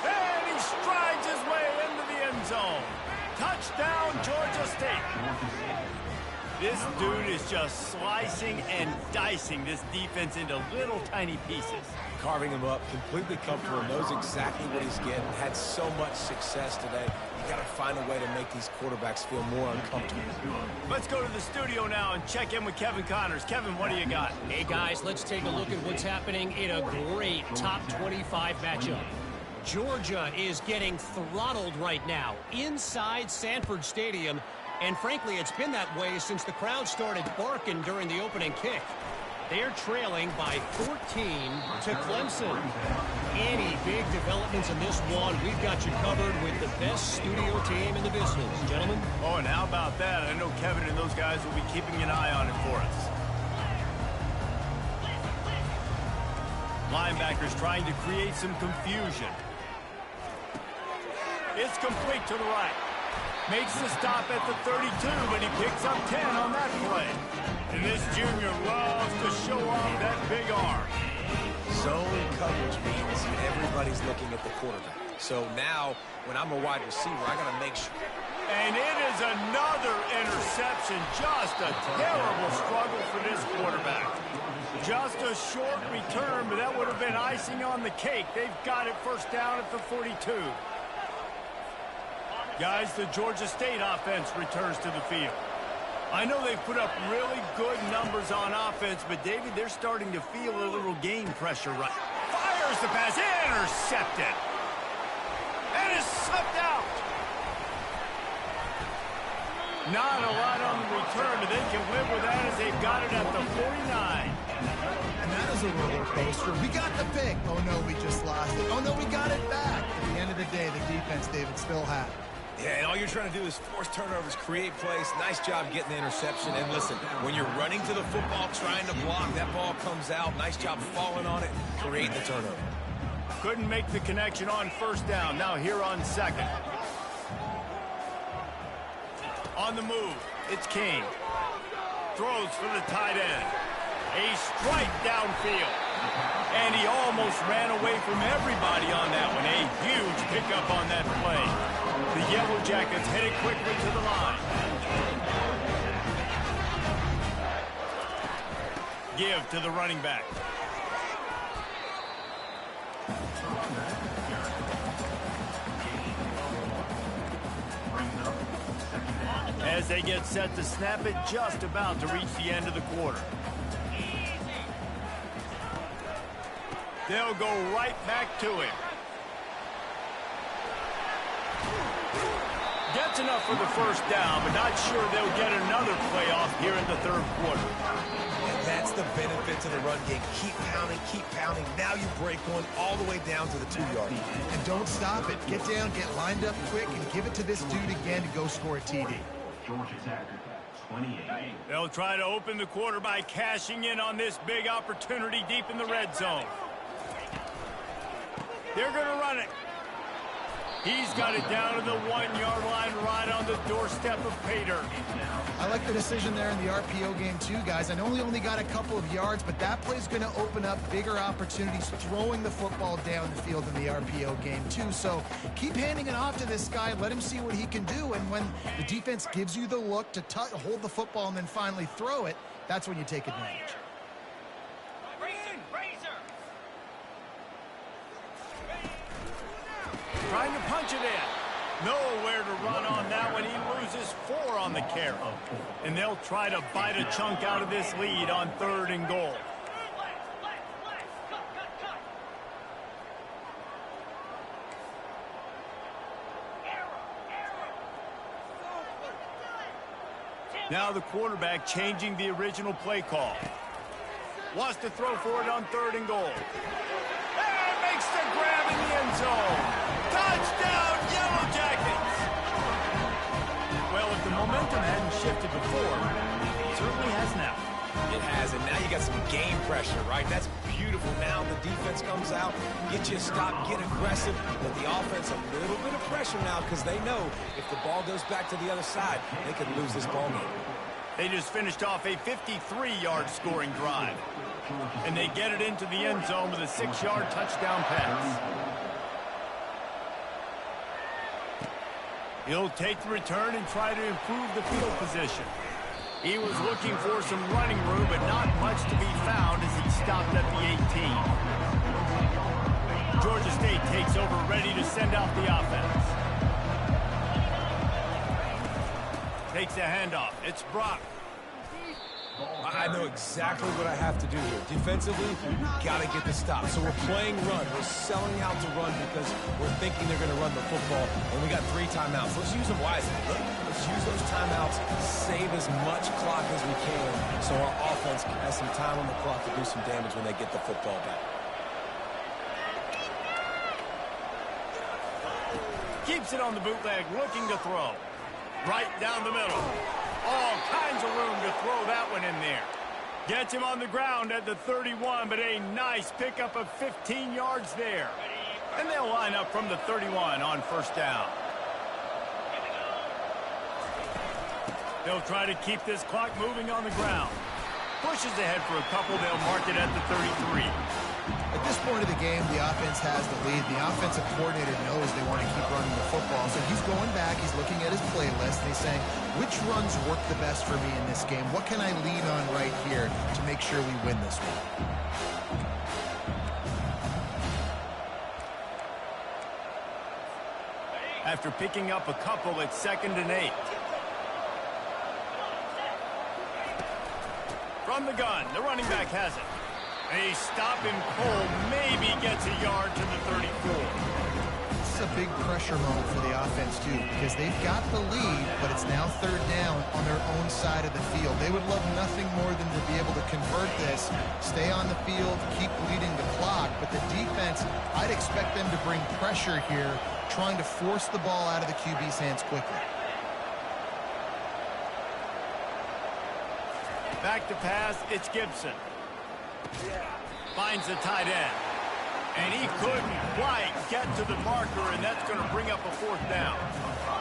And he strides his way into the end zone. Touchdown, Georgia State. This dude is just slicing and dicing this defense into little tiny pieces. Carving him up, completely comfortable, knows exactly what he's getting, had so much success today. You got to find a way to make these quarterbacks feel more uncomfortable. Let's go to the studio now and check in with Kevin Connors. Kevin, what do you got? Hey, guys, let's take a look at what's happening in a great top 25 matchup. Georgia is getting throttled right now inside Sanford Stadium, and frankly, it's been that way since the crowd started barking during the opening kick. They're trailing by 14 to Clemson. Any big developments in this one, we've got you covered with the best studio team in the business. Gentlemen? Oh, and how about that? I know Kevin and those guys will be keeping an eye on it for us. Linebackers trying to create some confusion. It's complete to the right. Makes the stop at the 32, but he picks up 10 on that play. And this junior loves to show off that big arm. Zone coverage means everybody's looking at the quarterback. So now, when I'm a wide receiver, I got to make sure. And it is another interception. Just a terrible struggle for this quarterback. Just a short return, but that would have been icing on the cake. They've got it first down at the 42. Guys, the Georgia State offense returns to the field. I know they've put up really good numbers on offense, but, David, they're starting to feel a little game pressure right. Fires the pass, intercepted. And is swept out. Not a lot on the return, but they can live with that as they've got it at the 49. And that is a roller coaster. We got the pick. Oh, no, we just lost it. Oh, no, we got it back. At the end of the day, the defense, David, still had it. Yeah, and all you're trying to do is force turnovers, create plays. Nice job getting the interception. And listen, when you're running to the football, trying to block, that ball comes out. Nice job falling on it, creating the turnover. Couldn't make the connection on first down. Now here on second. On the move, it's King. Throws for the tight end. A strike downfield. And he almost ran away from everybody on that one. A huge pickup on that play. The Yellow Jackets headed quickly to the line. Give to the running back. As they get set to snap it, just about to reach the end of the quarter. They'll go right back to him. Gets enough for the first down, but not sure they'll get another playoff here in the third quarter. And that's the benefit to the run game. Keep pounding, keep pounding. Now you break one all the way down to the 2-yard line. And don't stop it. Get down, get lined up quick, and give it to this dude again to go score a TD. Georgia Tech, 28. They'll try to open the quarter by cashing in on this big opportunity deep in the red zone. They're going to run it. He's got it down to the 1-yard line right on the doorstep of Pater. I like the decision there in the RPO game too, guys. I know he only got a couple of yards, but that play's going to open up bigger opportunities throwing the football down the field in the RPO game too. So keep handing it off to this guy. Let him see what he can do. And when the defense gives you the look to hold the football and then finally throw it, that's when you take advantage. Trying to punch it in. Nowhere to run on that one. He loses 4 on the carry. And they'll try to bite a chunk out of this lead on 3rd and goal. Now the quarterback changing the original play call. Wants to throw for it on 3rd and goal. And makes the grab in the end zone. Touchdown, Yellow Jackets! Well, if the momentum hadn't shifted before, it certainly has now. It has, and now you got some game pressure, right? That's beautiful. Now the defense comes out, get you a stop, get aggressive, but the offense a little bit of pressure now because they know if the ball goes back to the other side, they could lose this ball game. They just finished off a 53-yard scoring drive, and they get it into the end zone with a 6-yard touchdown pass. He'll take the return and try to improve the field position. He was looking for some running room, but not much to be found as he stopped at the 18. Georgia State takes over, ready to send out the offense. Takes a handoff. It's Brock. I know exactly what I have to do here. Defensively, we've got to get the stop. So we're playing run. We're selling out to run because we're thinking they're going to run the football. And we got 3 timeouts. Let's use them wisely. Let's use those timeouts, save as much clock as we can so our offense has some time on the clock to do some damage when they get the football back. Keeps it on the bootleg, looking to throw. Right down the middle. All kinds of room to throw that one in there. Gets him on the ground at the 31, but a nice pickup of 15 yards there. And they'll line up from the 31 on 1st down. They'll try to keep this clock moving on the ground. Pushes ahead for a couple. They'll mark it at the 33. At this point of the game, the offense has the lead. The offensive coordinator knows they want to keep running the football. So he's going back, he's looking at his playlist, and he's saying, which runs work the best for me in this game? What can I lean on right here to make sure we win this one? After picking up a couple at 2nd and 8. From the gun, the running back has it. A stop and pull, maybe gets a yard to the 34. This is a big pressure moment for the offense, too, because they've got the lead, but it's now 3rd down on their own side of the field. They would love nothing more than to be able to convert this, stay on the field, keep leading the clock. But the defense, I'd expect them to bring pressure here, trying to force the ball out of the QB's hands quickly. Back to pass, it's Gibson. Finds the tight end. And he couldn't quite get to the marker, and that's going to bring up a 4th down.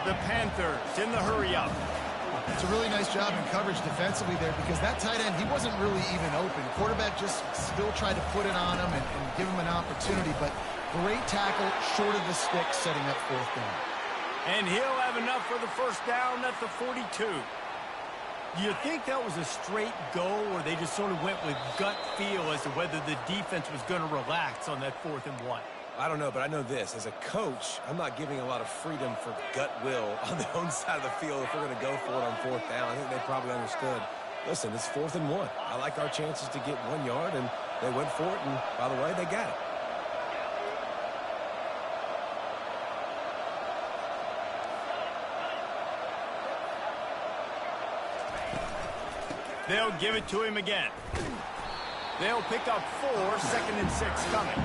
The Panthers in the hurry-up. It's a really nice job in coverage defensively there because that tight end, he wasn't really even open. Quarterback just still tried to put it on him and give him an opportunity, but great tackle short of the stick setting up 4th down. And he'll have enough for the 1st down at the 42. Do you think that was a straight go, or they just sort of went with gut feel as to whether the defense was going to relax on that 4th and 1? I don't know, but I know this. As a coach, I'm not giving a lot of freedom for gut will on the own side of the field if we're going to go for it on 4th down. I think they probably understood. Listen, it's 4th and 1. I like our chances to get 1 yard, and they went for it, and by the way, they got it. They'll give it to him again. They'll pick up 4, 2nd and 6 coming.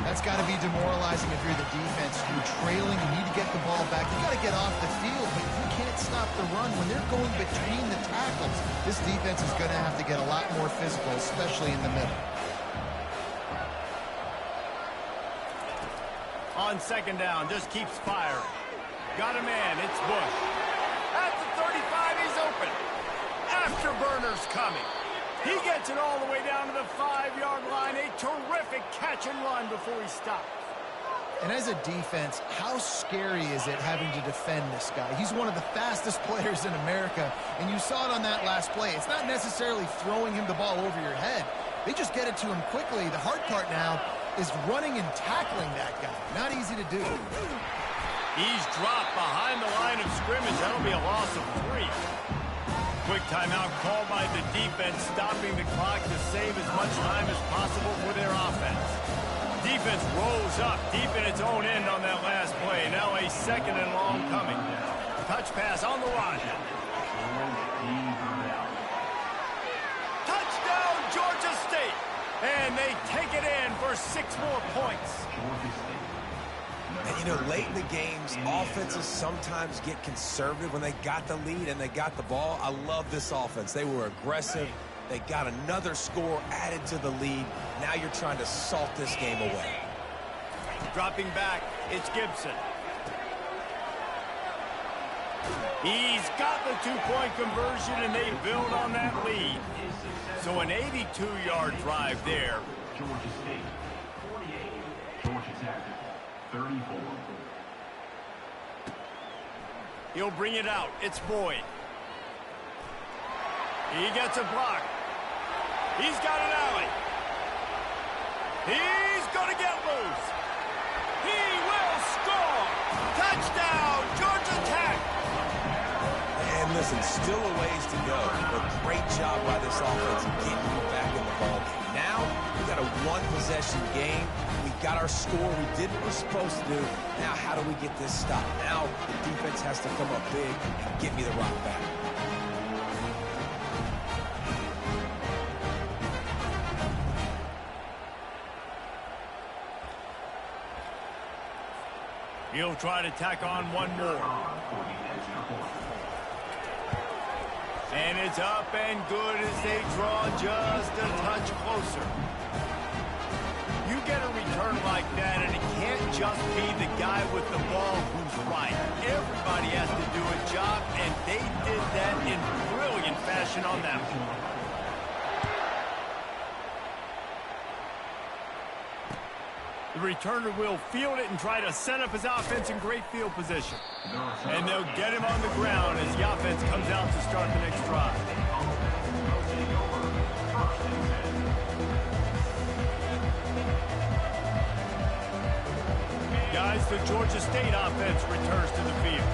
That's got to be demoralizing if you're the defense. You're trailing, you need to get the ball back. You got to get off the field, but you can't stop the run. When they're going between the tackles, this defense is going to have to get a lot more physical, especially in the middle. On second down, just keeps firing. Got a man, it's Bush. At the 35, he's open. Afterburner's coming. He gets it all the way down to the 5-yard line. A terrific catch and run before he stops. And as a defense, how scary is it having to defend this guy? He's one of the fastest players in America, and you saw it on that last play. It's not necessarily throwing him the ball over your head. They just get it to him quickly. The hard part now is running and tackling that guy. Not easy to do. He's dropped behind the line of scrimmage. That'll be a loss of 3. Quick timeout called by the defense, stopping the clock to save as much time as possible for their offense. Defense rolls up deep in its own end on that last play. Now a second and long coming. Touch pass on the run. Touchdown, Georgia State. And they take it in for 6 more points. And, you know, late in the games, offenses sometimes get conservative when they got the lead and they got the ball. I love this offense. They were aggressive. They got another score added to the lead. Now you're trying to salt this game away. Dropping back, it's Gibson. He's got the 2-point conversion, and they build on that lead. So an 82-yard drive there. Georgia State, 48. Georgia Tech, 34. He'll bring it out. It's Boyd. He gets a block. He's got an alley. He's going to get loose. He will score. Touchdown, Georgia Tech. And listen, still a ways to go, but great job by this offense of getting you back in the ball game. Now, we got a 1-possession game. We got our score. We did what we're supposed to do. Now, how do we get this stopped? Now, the defense has to come up big and get me the rock back. He'll try to tack on one more. And it's up and good as they draw just a touch closer. You get a return like that, and it can't just be the guy with the ball who's right. Everybody has to do a job, and they did that in brilliant fashion on that one. The returner will field it and try to set up his offense in great field position. And they'll get him on the ground as the offense comes out to start the next drive. Guys, the Georgia State offense returns to the field.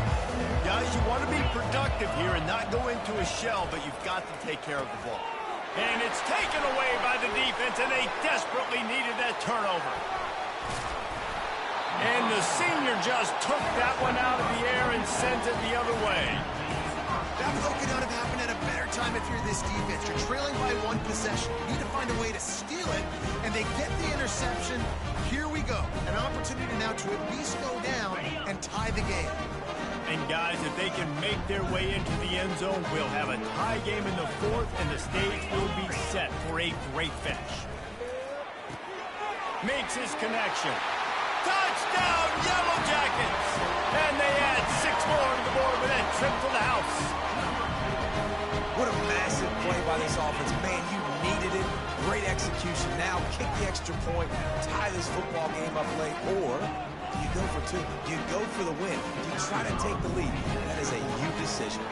Guys, you want to be productive here and not go into a shell, but you've got to take care of the ball. And it's taken away by the defense, and they desperately needed that turnover. And the senior just took that one out of the air and sends it the other way. That play could not have happened at a better time if you're this defense. You're trailing by 1 possession. You need to find a way to steal it, and they get the interception. Here we go. An opportunity now to at least go down and tie the game. And guys, if they can make their way into the end zone, we'll have a tie game in the 4th, and the stage will be set for a great finish. Makes his connection. Touchdown, Yellow Jackets! And they add 6 more to the board with that trip to the house. What a massive play by this offense. Man, you needed it. Great execution. Now kick the extra point, tie this football game up late, or do you go for 2? Do you go for the win? Do you try to take the lead? That is a you decision.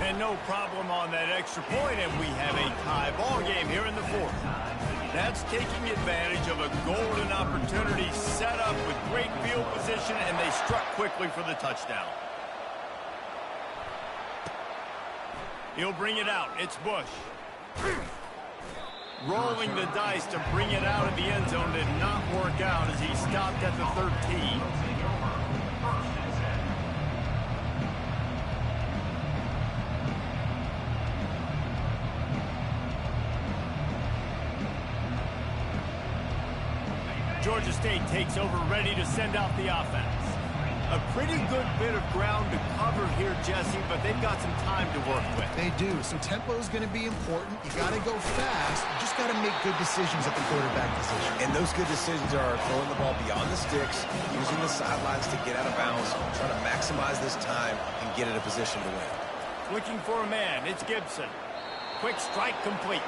And no problem on that extra point, and we have a tie ball game here in the 4th. That's taking advantage of a golden opportunity set up with great field position, and they struck quickly for the touchdown. He'll bring it out. It's Bush. Rolling the dice to bring it out of the end zone did not work out as he stopped at the 13. Georgia State takes over, ready to send out the offense. A pretty good bit of ground to cover here, Jesse, but they've got some time to work with. They do, so tempo is going to be important. You got to go fast. You just got to make good decisions at the quarterback position. And those good decisions are throwing the ball beyond the sticks, using the sidelines to get out of bounds, trying to maximize this time and get in a position to win. Looking for a man. It's Gibson. Quick strike complete.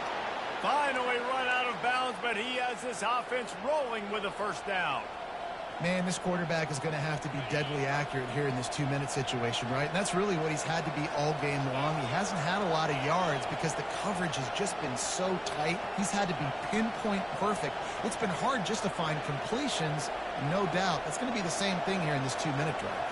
Finally run out of bounds, but he has this offense rolling with a first down. Man, this quarterback is going to have to be deadly accurate here in this 2-minute situation, right? And that's really what he's had to be all game long. He hasn't had a lot of yards because the coverage has just been so tight. He's had to be pinpoint perfect. It's been hard just to find completions, no doubt. That's going to be the same thing here in this 2-minute drive.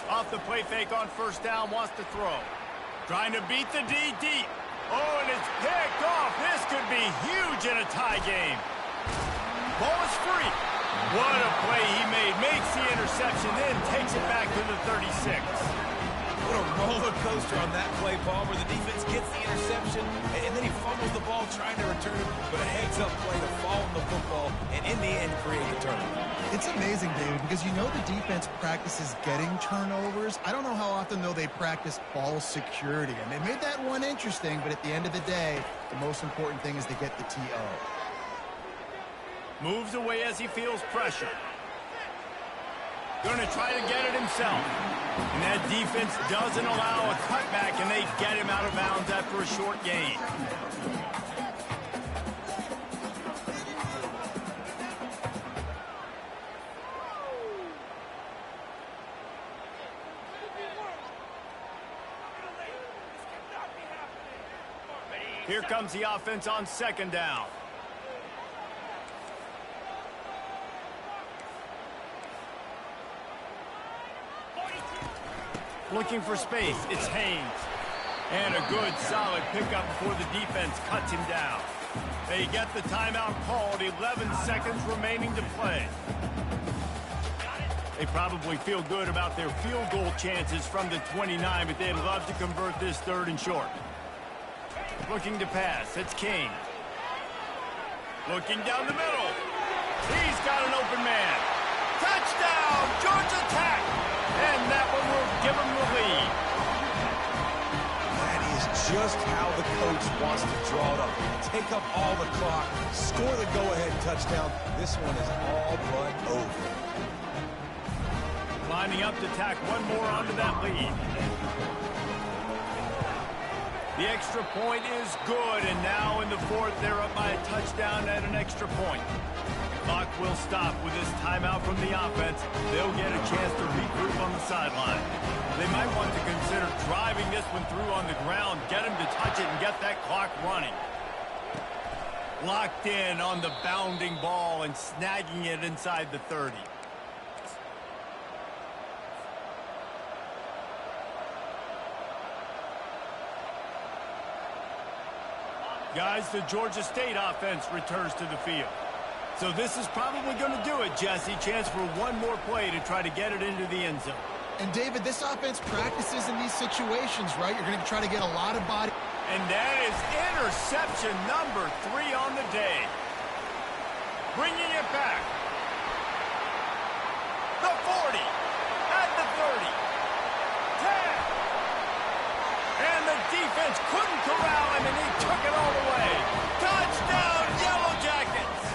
Off the play fake on first down, wants to throw. Trying to beat the D deep. Oh, and it's picked off. This could be huge in a tie game. Ball is free. What a play he made. Makes the interception, then takes it back to the 36. What a roller coaster on that play, Paul, where the defense gets the interception, and then he fumbles the ball trying to return it, but a heads-up play to fall on the football, and in the end, create the turnover. It's amazing, David, because you know the defense practices getting turnovers. I don't know how often, though, they practice ball security. And they made that one interesting, but at the end of the day, the most important thing is to get the TO. Moves away as he feels pressure. Going to try to get it himself. And that defense doesn't allow a cutback, and they get him out of bounds after a short gain. Here comes the offense on second down. Looking for space, it's Haynes. And a good, solid pickup before the defense cuts him down. They get the timeout called, 11 seconds remaining to play. They probably feel good about their field goal chances from the 29, but they'd love to convert this third and short. Looking to pass, it's King. Looking down the middle. He's got an open man. Touchdown, Georgia Tech! And that one will give them the lead. That is just how the coach wants to draw it up. Take up all the clock, score the go-ahead touchdown. This one is all but over. Lining up to tack one more onto that lead. The extra point is good, and now in the fourth, they're up by a touchdown at an extra point. Clock will stop with this timeout from the offense. They'll get a chance to regroup on the sideline. They might want to consider driving this one through on the ground, get him to touch it and get that clock running. Locked in on the bounding ball and snagging it inside the 30. Guys, the Georgia State offense returns to the field. So this is probably going to do it, Jesse. Chance for one more play to try to get it into the end zone. And, David, this offense practices in these situations, right? You're going to try to get a lot of body. And that is interception number 3 on the day. Bringing it back. The 40. At the 30. 10. And the defense couldn't corral him, and he took it all the way. Touchdown, Yellow Jackets!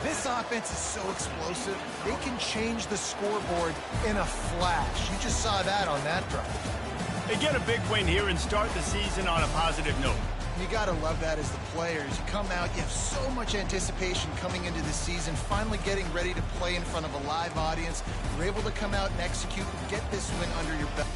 This offense is so explosive, they can change the scoreboard in a flash. You just saw that on that drive. They get a big win here and start the season on a positive note. You got to love that as the players. You come out, you have so much anticipation coming into the season, finally getting ready to play in front of a live audience. You're able to come out and execute and get this win under your belt.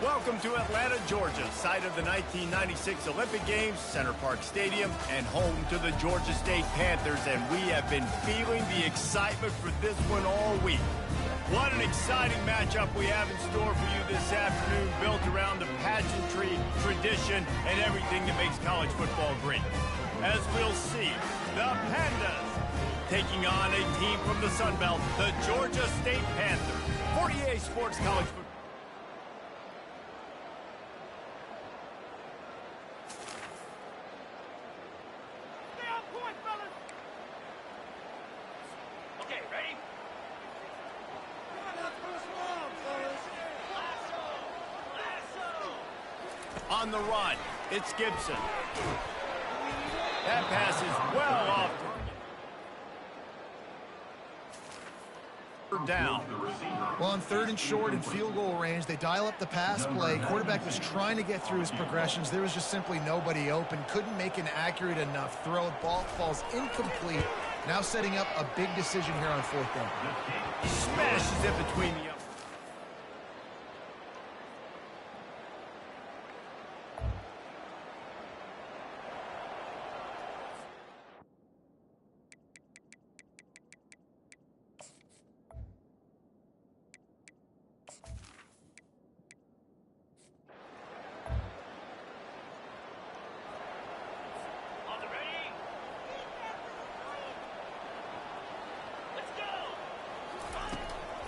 Welcome to Atlanta, Georgia, site of the 1996 Olympic Games, Center Park Stadium, and home to the Georgia State Panthers, and we have been feeling the excitement for this one all week. What an exciting matchup we have in store for you this afternoon, built around the pageantry, tradition, and everything that makes college football great. As we'll see, the Pandas taking on a team from the Sun Belt, the Georgia State Panthers. 48 Sports College Football. On the run, it's Gibson. That pass is well off. Down. Well, on 3rd and short and field goal range, they dial up the pass play. Quarterback was trying to get through his progressions. There was just simply nobody open. Couldn't make an accurate enough throw. Ball falls incomplete. Now setting up a big decision here on 4th down. Smashes it between the...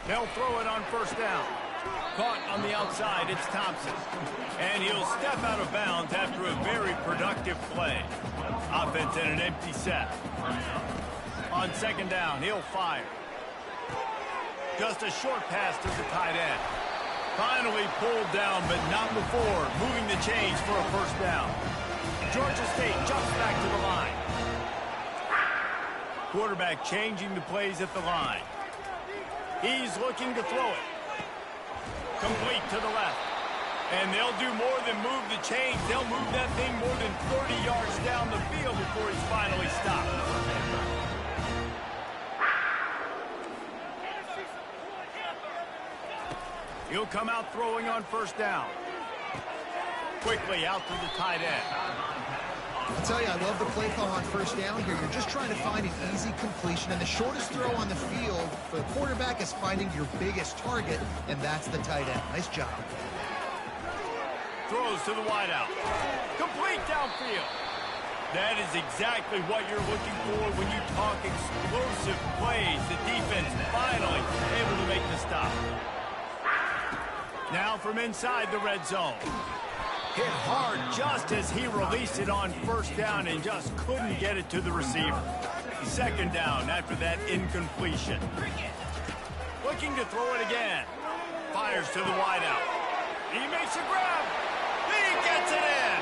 They'll throw it on 1st down. Caught on the outside, it's Thompson. And he'll step out of bounds after a very productive play. Offense in an empty set. On 2nd down, he'll fire. Just a short pass to the tight end. Finally pulled down, but not before moving the chains for a 1st down. Georgia State jumps back to the line. Quarterback changing the plays at the line. He's looking to throw it. Complete to the left. And they'll do more than move the chains. They'll move that thing more than 30 yards down the field before he's finally stopped. He'll come out throwing on 1st down. Quickly out to the tight end. I'll tell you, I love the play call on 1st down here. You're just trying to find an easy completion, and the shortest throw on the field for the quarterback is finding your biggest target, and that's the tight end. Nice job. Throws to the wideout. Complete downfield. That is exactly what you're looking for when you talk explosive plays. The defense finally able to make the stop. Now from inside the red zone. Hit hard just as he released it on 1st down and just couldn't get it to the receiver. 2nd down after that incompletion. Looking to throw it again. Fires to the wideout. He makes a grab. He gets it in.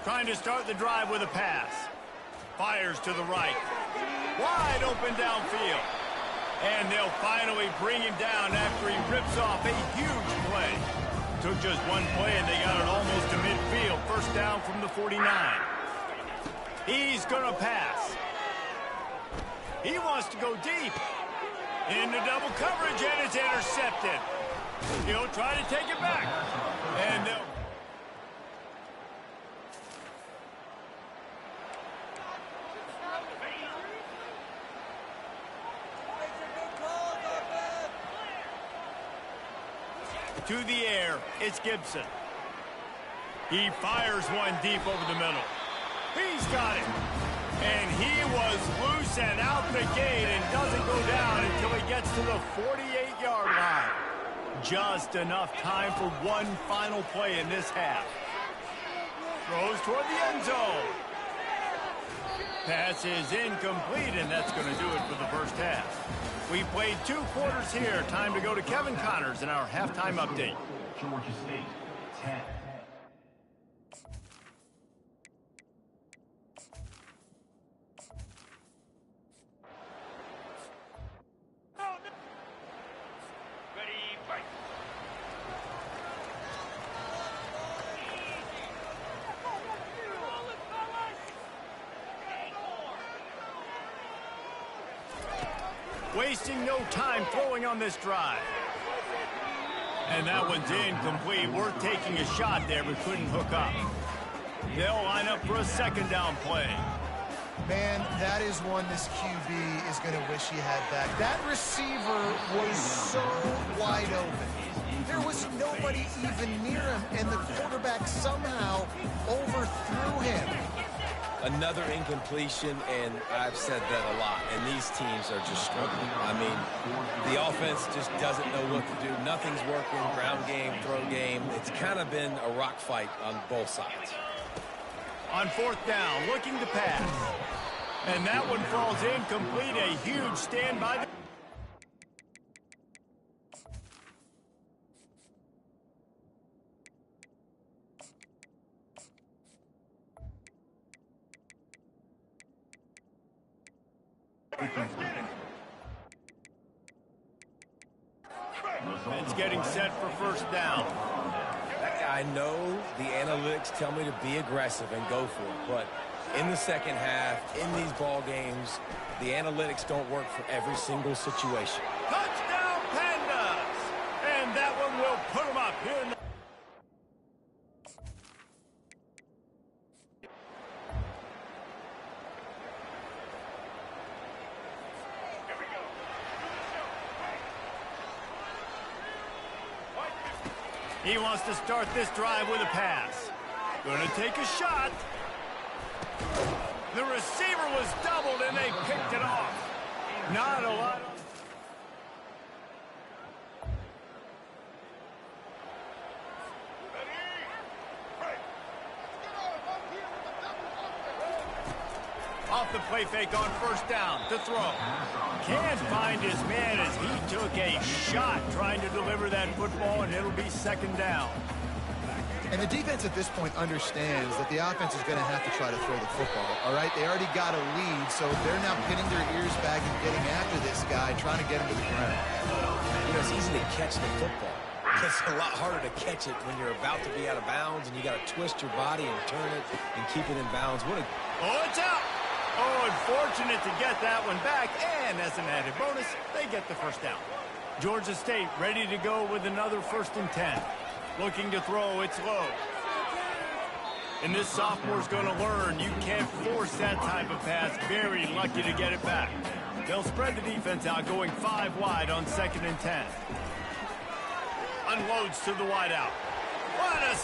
Trying to start the drive with a pass. Fires to the right. Wide open downfield. And they'll finally bring him down after he rips off a huge play. Took just one play and they got it almost to midfield. 1st down from the 49. He's gonna pass. He wants to go deep. Into double coverage and it's intercepted. He'll try to take it back. And they'll... To the air, it's Gibson. He fires one deep over the middle. He's got it. And he was loose and out the gate and doesn't go down until he gets to the 48-yard line. Just enough time for one final play in this half. Throws toward the end zone. Pass is incomplete, and that's going to do it for the 1st half. We played 2 quarters here. Time to go to Kevin Connors in our halftime update. Georgia State, 10. wasting no time throwing on this drive. And that one's incomplete. Worth taking a shot there, but couldn't hook up. They'll line up for a second down play. Man, that is one this QB is going to wish he had back. That receiver was so wide open. There was nobody even near him, and the quarterback somehow overthrew him. Another incompletion, and I've said that a lot, and these teams are just struggling. I mean, the offense just doesn't know what to do. Nothing's working, ground game, throw game. It's kind of been a rock fight on both sides. On fourth down, looking to pass. And that one falls incomplete. A huge stand by the... It's getting set for first down. I know the analytics tell me to be aggressive and go for it, but in the second half, in these ball games, the analytics don't work for every single situation. Touchdown, Pandas! And that one will put them up here in the... He wants to start this drive with a pass. Gonna take a shot. The receiver was doubled and they picked it off. Not a lot of... Off the play fake on first down to throw. Can't find his man as he took a shot trying to deliver that football, and it'll be second down. And the defense at this point understands that the offense is going to have to try to throw the football, all right? They already got a lead, so they're now pinning their ears back and getting after this guy, trying to get him to the ground. You know, it's easy to catch the football. It's a lot harder to catch it when you're about to be out of bounds and you got to twist your body and turn it and keep it in bounds. Oh, it's out! Oh, unfortunate to get that one back, and as an added bonus, they get the first down. Georgia State ready to go with another 1st and 10. Looking to throw, it's low. And this sophomore's going to learn you can't force that type of pass. Very lucky to get it back. They'll spread the defense out, going 5 wide on 2nd and 10. Unloads to the wideout. What a